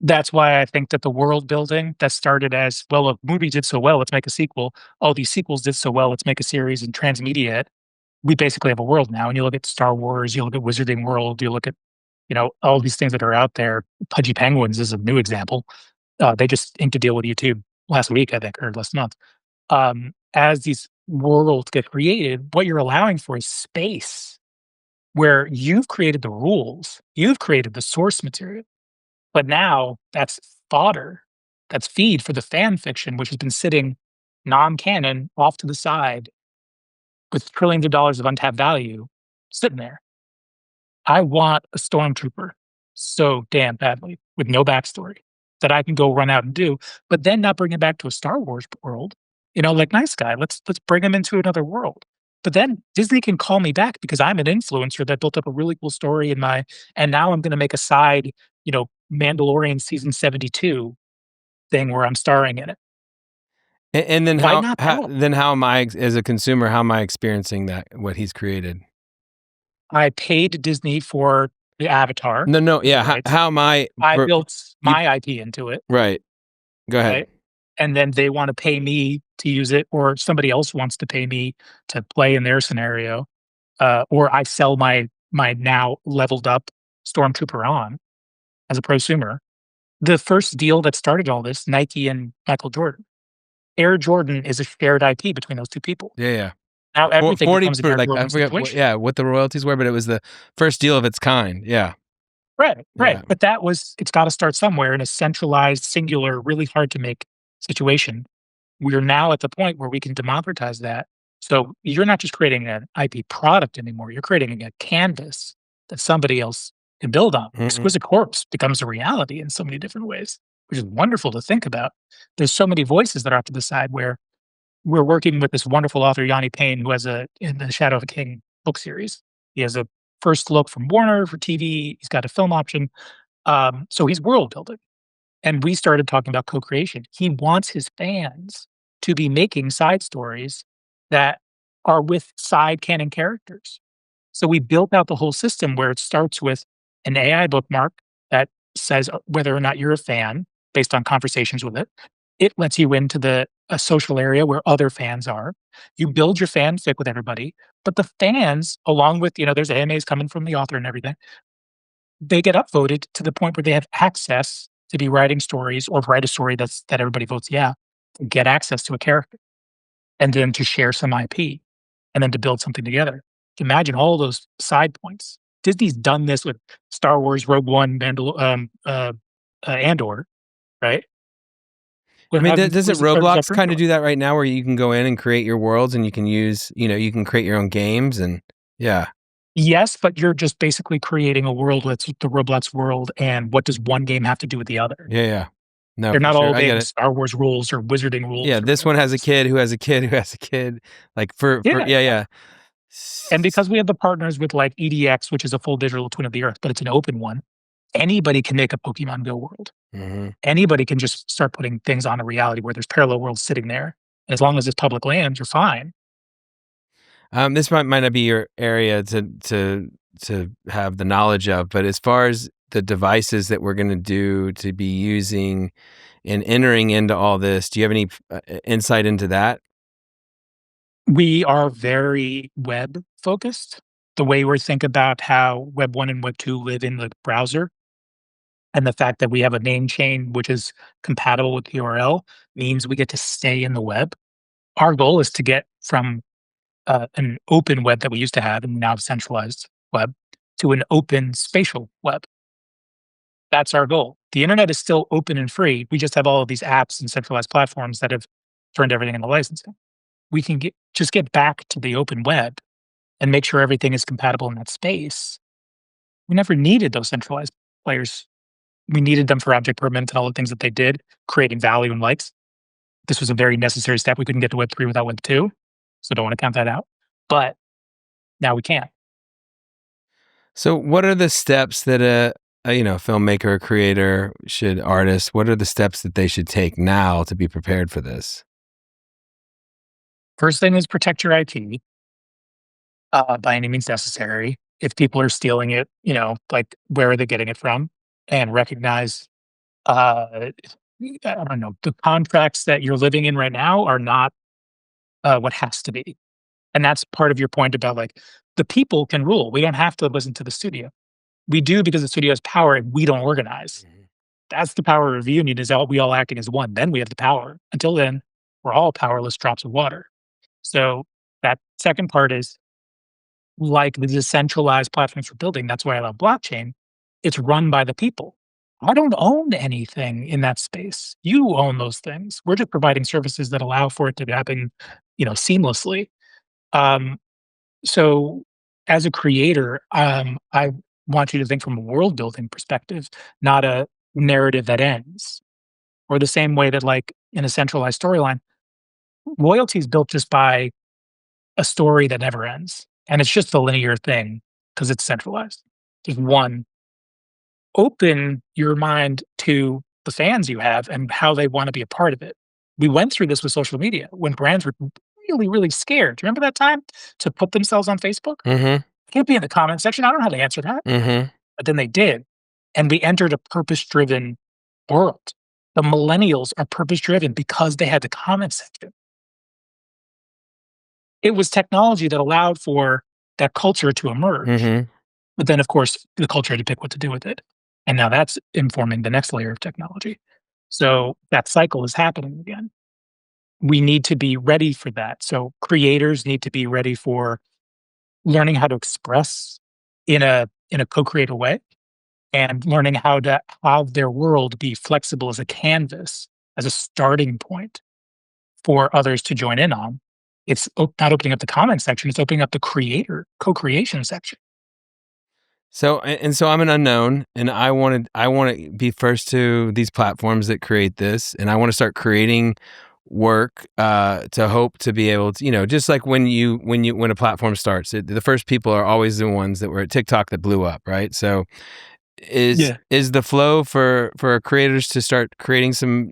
S2: That's why I think that the world building that started as, well, a movie did so well, let's make a sequel. Oh, these sequels did so well, let's make a series and transmedia it. We basically have a world now. And you look at Star Wars, you look at Wizarding World, you look at, all these things that are out there. Pudgy Penguins is a new example. They just inked a deal with YouTube last week, I think, or last month. As these worlds get created, what you're allowing for is space where you've created the rules, you've created the source material, but now that's fodder, that's feed for the fan fiction, which has been sitting non-canon off to the side with trillions of dollars of untapped value sitting there. I want a stormtrooper so damn badly with no backstory. that I can go run out and do, but then not bring him back to a Star Wars world, like, "Nice guy, let's bring him into another world." But then Disney can call me back because I'm an influencer that built up a really cool story in my and now I'm gonna make a side, Mandalorian season 72 thing where I'm starring in it.
S1: And then
S2: Why not that?
S1: how am I as a consumer, how am I experiencing that what he's created?
S2: I paid Disney for the Avatar,
S1: No, no,
S2: for the
S1: yeah,
S2: rights.
S1: how am I
S2: I
S1: for
S2: built
S1: you
S2: my IP into it,
S1: right. Go ahead.
S2: right? And then they wanna pay me to use it, or somebody else wants to pay me to play in their scenario, or I sell my now leveled up Stormtrooper on as a prosumer. The first deal that started all this, Nike and Michael Jordan. Air Jordan is a shared IP between those 2 people.
S1: Yeah, yeah.
S2: Now
S1: For
S2: everything
S1: 40
S2: becomes an
S1: for,
S2: Air
S1: like, I
S2: Jordan
S1: forget
S2: situation.
S1: what the royalties were, but it was the first deal of its kind. Yeah,
S2: Right, right,
S1: yeah.
S2: but it's gotta start somewhere in a centralized, singular, really hard to make situation. We're now at the point where we can democratize that. So you're not just creating an IP product anymore, you're creating a canvas that somebody else can build on.
S1: Mhm.
S2: Exquisite Corpse becomes a reality in so many different ways, which is wonderful to think about. There's so many voices that are off to the side where we're working with this wonderful author, Yanni Payne, who has a in the Shadow of a King book series. He has a first look from Warner for TV. He's got a film option. So he's world building. And we started talking about co-creation. He wants his fans to be making side stories that are with side canon characters. So we built out the whole system where it starts with an AI bookmark that says whether or not you're a fan based on conversations with it. It lets you into a social area where other fans are. You build your fanfic with everybody, but the fans, along with, there's AMAs coming from the author and everything, they get upvoted to the point where they have access to be writing stories or write a story that everybody votes yeah, to get access to a character and then to share some IP and then to build something together. Imagine all those side points. Disney's done this with Star Wars, Rogue One, Andor, right?
S1: I
S2: With
S1: mean,
S2: having
S1: doesn't
S2: exclusive characters
S1: Roblox
S2: after
S1: kinda
S2: Andor.
S1: do that right now where you can go in and create your worlds and you can use you can create your own games and yeah.
S2: Yes, but you're just basically creating a world that's the Roblox world, and what does one game have to do with the other?
S1: Yeah, yeah. No,
S2: They're
S1: for
S2: not all
S1: sure, I get
S2: obeying
S1: it.
S2: Star Wars rules or Wizarding
S1: Yeah,
S2: rules or
S1: this
S2: whatever
S1: one
S2: it
S1: has a
S2: is.
S1: kid who has a kid who has a kid, like, for
S2: Yeah,
S1: yeah,
S2: yeah.
S1: yeah.
S2: And
S1: S
S2: because we have the partners with, like, EDX, which is a full digital twin of the Earth, but it's an open one, anybody can make a Pokemon Go world.
S1: Mhm.
S2: Anybody can just start putting things on a reality where there's parallel worlds sitting there. As long as it's public lands, you're fine.
S1: This might not be your area to have the knowledge of, but as far as the devices that we're gonna do to be using and entering into all this, do you have any insight into that?
S2: We are very web focused. The way we think about how Web 1 and Web 2 live in the browser and the fact that we have a name chain which is compatible with the URL means we get to stay in the web. Our goal is to get from an open web that we used to have and now centralized web to an open spatial web. That's our goal. The internet is still open and free. We just have all of these apps and centralized platforms that have turned everything into licensing. We can get back to the open web and make sure everything is compatible in that space. We never needed those centralized players. We needed them for object permanence and all the things that they did, creating value and likes. This was a very necessary step. We couldn't get to Web 3 without Web 2. So don't want to count that out. But now we can.
S1: So, what are the steps that filmmaker, or creator, should artist? What are the steps that they should take now to be prepared for this?
S2: First thing is protect your IP by any means necessary. If people are stealing it, like where are they getting it from? And recognize, I don't know, the contracts that you're living in right now are not what has to be. And that's part of your point about like the people can rule. We don't have to listen to the studio. We do because the studio has power and we don't organize.
S1: Mhm.
S2: That's the power of union is all we all acting as one. Then we have the power. Until then, we're all powerless drops of water. So that second part is like the decentralized platforms we're building. That's why I love blockchain. It's run by the people. I don't own anything in that space. You own those things. We're just providing services that allow for it to happen, seamlessly. Um, so as a creator, I want you to think from a world building perspective, not a narrative that ends. or the same way that, like, in a centralized storyline, loyalty is built just by a story that never ends, and it's just a linear thing because it's centralized. Just one. Open your mind to the fans you have and how they wanna be a part of it. We went through this with social media when brands were really, really scared. Do you remember that time to put themselves on Facebook?
S1: Mhm.
S2: Can't be in the comment section. I don't know how to answer that.
S1: Mhm.
S2: But then they did, and we entered a purpose-driven world. The millennials are purpose-driven because they had the comment section. It was technology that allowed for that culture to emerge,
S1: Mhm.
S2: but then, of course, the culture had to pick what to do with it, and now that's informing the next layer of technology. So that cycle is happening again. We need to be ready for that. So creators need to be ready for learning how to express in a co-creative way and learning how to have their world be flexible as a canvas, as a starting point for others to join in on. It's not opening up the comment section, it's opening up the creator co-creation section.
S1: So and so I'm an unknown, and I want to be first to these platforms that create this, and I want to start creating work to hope to be able to, just like when a platform starts, the first people are always the ones that were at TikTok that blew up, right? So is
S2: Yeah.
S1: is the flow for creators to start creating some,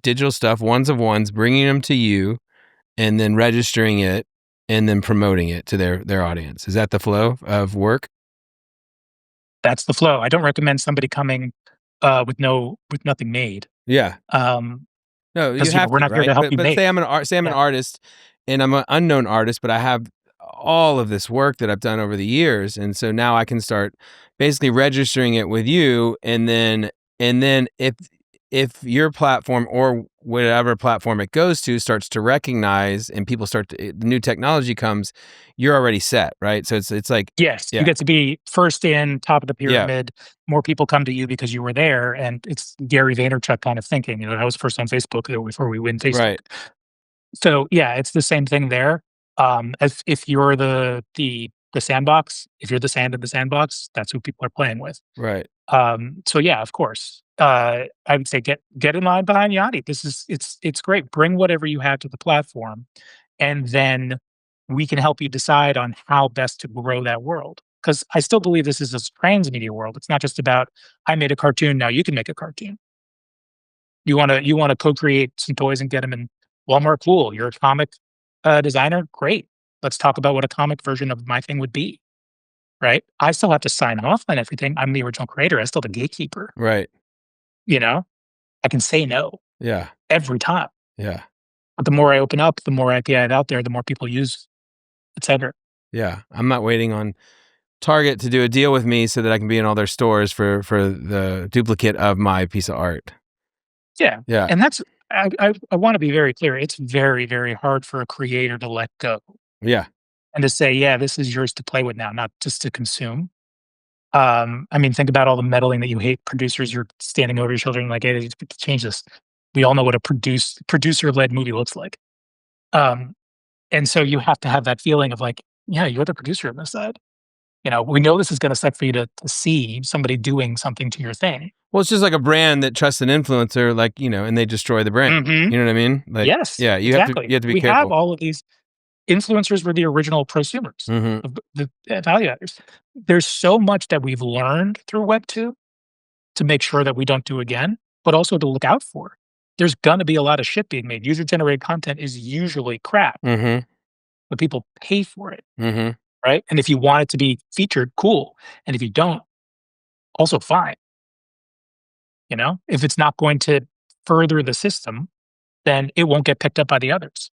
S1: digital stuff, ones of ones, bringing them to you, and then registering it, and then promoting it to their audience? Is that the flow of work?
S2: That's the flow. I don't recommend somebody coming, with nothing made,
S1: Yeah.
S2: um,
S1: No, you
S2: 'cause,
S1: have
S2: we're
S1: to,
S2: not here to
S1: right?
S2: help
S1: But
S2: you
S1: but
S2: make.
S1: say I'm an
S2: Yeah,
S1: artist, and I'm an unknown artist, but I have all of this work that I've done over the years, and so now I can start basically registering it with you, and then if your platform or whatever platform it goes to starts to recognize and people start to the new technology comes, you're already set, right? So it's like,
S2: yes, you
S1: yeah,
S2: get to be first in, top of the
S1: yeah,
S2: pyramid, more people come to you because you were there, and it's Gary Vaynerchuk kind of thinking, I was first on Facebook, before we win Facebook.
S1: right,
S2: So, yeah, it's the same thing there. If you're the sandbox, if you're the sand in the sandbox, that's who people are playing with.
S1: right,
S2: So yeah, of course. I would say get in line behind Yanni. It's great. Bring whatever you have to the platform, and then we can help you decide on how best to grow that world. Because I still believe this is a transmedia world. It's not just about I made a cartoon, now you can make a cartoon. You wanna co-create some toys and get them in Walmart, cool. You're a comic designer, great. Let's talk about what a comic version of my thing would be, right? I still have to sign off on everything. I'm the original creator. I still the gatekeeper,
S1: right,
S2: you know? I can say no
S1: yeah,
S2: every time.
S1: yeah.
S2: But the more I open up, the more I get out there, the more people use, etcetera.
S1: Yeah, I'm not waiting on Target to do a deal with me so that I can be in all their stores for the duplicate of my piece of art.
S2: Yeah.
S1: Yeah,
S2: And that's I wanna be very clear. It's very, very hard for a creator to let go
S1: yeah,
S2: and to say, "Yeah, this is yours to play with now, not just to consume." I mean, think about all the meddling that you hate producers, you're standing over your shoulder and like, "Hey, change this." We all know what a producer-led movie looks like. Um, and so you have to have that feeling of like, "Yeah, you're the producer on this side." We know this is gonna suck for you to see somebody doing something to your thing.
S1: well, it's just like a brand that trusts an influencer, like, and they destroy the brand.
S2: Mhm.
S1: You know what I mean? Like,
S2: Yes,
S1: yeah, you have to
S2: exactly.
S1: you have to be
S2: We have
S1: careful.
S2: all of these influencers were the original prosumers
S1: Mhm.
S2: of the value adders. There's so much that we've learned through Web 2 to make sure that we don't do again, but also to look out for. There's gonna be a lot of shit being made. User-generated content is usually crap,
S1: Mhm.
S2: but people pay for it,
S1: Mhm.
S2: right? And if you want it to be featured, cool, and if you don't, also fine, you know? If it's not going to further the system, then it won't get picked up by the others.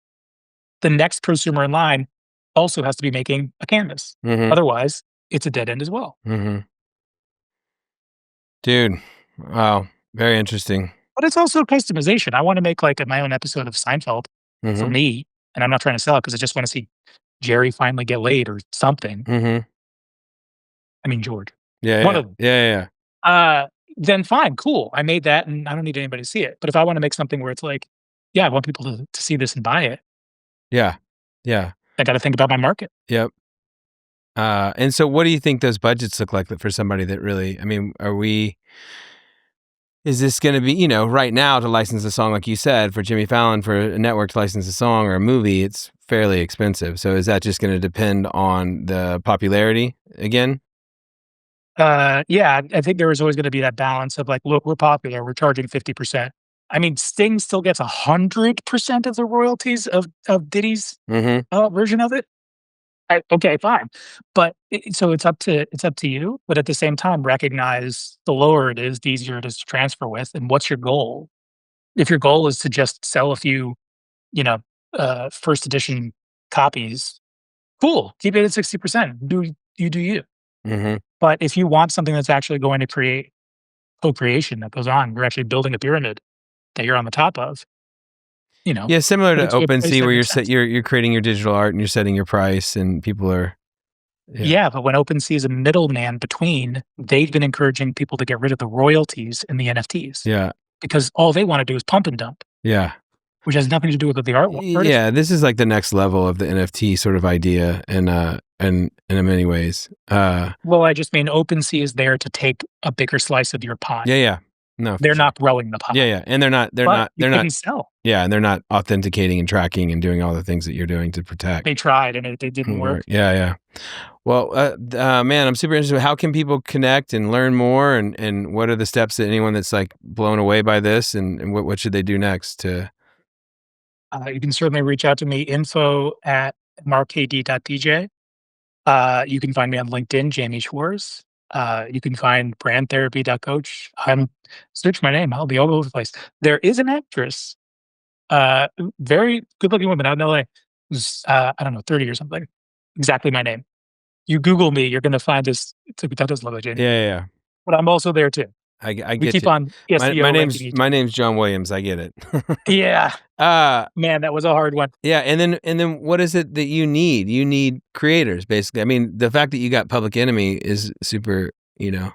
S2: The next prosumer in line also has to be making a canvas.
S1: Mhm.
S2: Otherwise, it's a dead end as well.
S1: Mhm. Dude, wow, very interesting.
S2: But it's also customization. I wanna make, like, my own episode of Seinfeld for
S1: Mhm.
S2: me, and I'm not trying to sell it because I just wanna see Jerry finally get laid or something.
S1: Mhm.
S2: I mean, George.
S1: Yeah,
S2: One
S1: yeah.
S2: of them.
S1: Yeah, yeah, yeah.
S2: Then fine, cool. I made that, and I don't need anybody to see it. But if I wanna make something where it's like, yeah, I want people to see this and buy it,
S1: Yeah. Yeah.
S2: I gotta think about my market.
S1: Yep. And so what do you think those budgets look like for somebody that really, I mean, are we Is this going to be, right now to license a song, like you said, for Jimmy Fallon, for a network to license a song or a movie, it's fairly expensive. So is that just going to depend on the popularity again?
S2: Yeah, I think there was always gonna be that balance of like, "Look, we're popular, we're charging 50%." I mean, Sting still gets 100% of the royalties of Diddy's,
S1: Mm-hmm.
S2: version of it. Okay, fine. But so it's up to you, but at the same time, recognize the lower it is, the easier it is to transfer with, and what's your goal? If your goal is to just sell a few, you know, first edition copies, cool, keep it at 60%. Do you.
S1: Mm-hmm.
S2: But if you want something that's actually going to create co-creation that goes on, you're actually building a pyramid that you're on the top of,
S1: Yeah, similar
S2: put
S1: to
S2: it to a place
S1: OpenSea,
S2: that
S1: where
S2: makes sense.
S1: you're creating your digital art and you're setting your price, and people are, yeah,
S2: Yeah, but when OpenSea is a middleman between, they've been encouraging people to get rid of the royalties in the NFTs
S1: yeah,
S2: because all they wanna do is pump and dump,
S1: yeah.
S2: which has nothing to do with the
S1: Yeah,
S2: artistry.
S1: this is like the next level of the NFT sort of idea, and in many ways.
S2: Well, I just mean OpenSea is there to take a bigger slice of your pie.
S1: Yeah, yeah. No, for
S2: They're
S1: sure.
S2: not growing the
S1: Yeah,
S2: pie,
S1: yeah. And
S2: but you couldn't sell.
S1: yeah, and they're not authenticating and tracking and doing all the things that you're doing to protect.
S2: They tried and it didn't
S1: Right.
S2: work.
S1: Yeah, yeah. Well, man, I'm super interested. How can people connect and learn more, and what are the steps that anyone that's like blown away by this, and what should they do next to?
S2: You can certainly reach out to me, info@MRKD.dj. You can find me on LinkedIn, Jaime Schwarz. You can find brandtherapy.coach. Search my name, I'll be all over the place. There is an actress, very good-looking woman out in LA, who's, I don't know, 30 or something. Exactly my name. You Google me, you're gonna find this. That does look like
S1: Yeah,
S2: Jaime.
S1: yeah, yeah.
S2: But I'm also there too.
S1: I
S2: We
S1: get
S2: keep
S1: you.
S2: on SEO ranking each
S1: My
S2: other.
S1: name's John Williams. I get it.
S2: Yeah.
S1: uh
S2: Man, that was a hard one.
S1: Yeah, and then what is it that you need? You need creators, basically. I mean, the fact that you got Public Enemy is super, and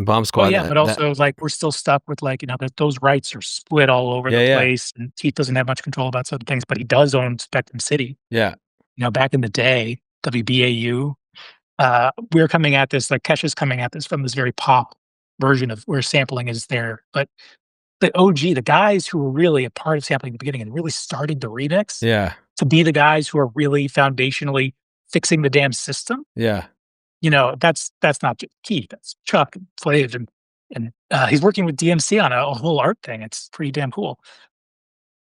S1: Bomb
S2: Well,
S1: Squad.
S2: yeah, but
S1: That
S2: also, like, we're still stuck with, like, that those rights are split all over
S1: yeah,
S2: the
S1: yeah,
S2: place, and Keith doesn't have much control about certain things, but he does own Spectrum City.
S1: yeah,
S2: Back in the day, WBAU, we're coming at this like, Kesha's coming at this from this very pop version of where sampling is there, but the OG, the guys who were really a part of sampling at the beginning and really started the remix
S1: yeah,
S2: to be the guys who are really foundationally fixing the damn system,
S1: yeah.
S2: that's not just Keith, that's Chuck and Flav and he's working with DMC on a whole art thing. It's pretty damn cool.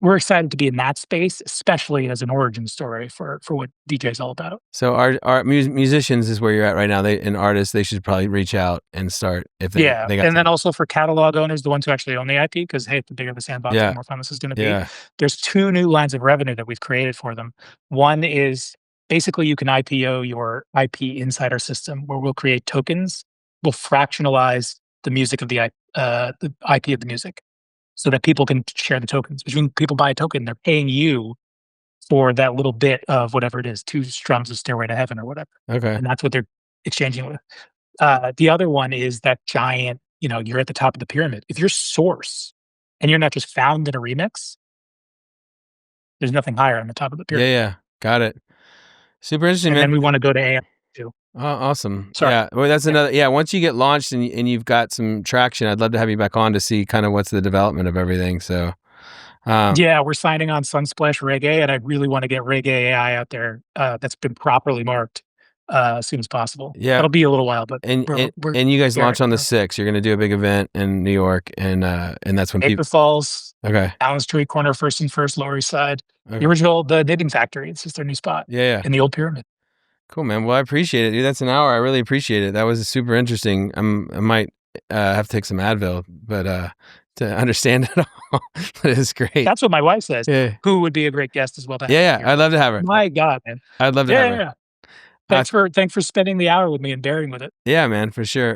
S2: We're excited to be in that space, especially as an origin story for what DJ's all about.
S1: So our musicians is where you're at right now. And artists, they should probably reach out and start if
S2: Yeah,
S1: they got
S2: and then
S1: some.
S2: also for catalog owners, the ones who actually own the IP, because hey, the bigger the sandbox, the
S1: Yeah,
S2: more fun this is gonna be.
S1: yeah,
S2: There's 2 new lines of revenue that we've created for them. One is basically you can IPO your IP inside our system, where we'll create tokens. We'll fractionalize the music of the IP of the music, so that people can share the tokens. Which when people buy a token, they're paying you for that little bit of whatever it is, 2 strums of Stairway to Heaven or whatever,
S1: okay,
S2: and that's what they're exchanging with. The other one is that giant, you're at the top of the pyramid. If you're Source and you're not just found in a remix, there's nothing higher on the top of the
S1: yeah,
S2: pyramid.
S1: yeah, got it. Super interesting,
S2: And then
S1: man.
S2: we wanna go to AM too.
S1: Awesome.
S2: Sorry.
S1: Yeah. Well, that's
S2: Yeah.
S1: another. Yeah. Once you get launched and you've got some traction, I'd love to have you back on to see kind of what's the development of everything. So, um,
S2: Yeah, we're signing on Sunsplash Reggae, and I really wanna get Reggae AI out there, that's been properly marked, as soon as possible.
S1: yeah.
S2: That'll be a little while, but
S1: And,
S2: we're
S1: and
S2: we're
S1: and you guys
S2: gearing
S1: launch on the
S2: up.
S1: 6th. You're going to do a big event in New York, and that's when people.
S2: Maple Falls,
S1: Okay.
S2: Allen Street corner, First and First, Lower East Side. The
S1: Okay.
S2: original the Knitting Factory, it's just their new spot
S1: Yeah. Yeah.
S2: in the old pyramid.
S1: Cool, man. Well, I appreciate it, dude. That's an hour. I really appreciate it. That was super interesting. I might have to take some Advil, but to understand it all. But it's great.
S2: That's what my wife says.
S1: Yeah.
S2: Who would be a great guest as well to have
S1: Yeah.
S2: on
S1: Yeah.
S2: here.
S1: I'd love to have her.
S2: My god, man.
S1: I'd love to
S2: Yeah,
S1: have
S2: yeah,
S1: her.
S2: yeah.
S1: Uh,
S2: Thanks for spending the hour with me and bearing with it.
S1: yeah, man, for sure.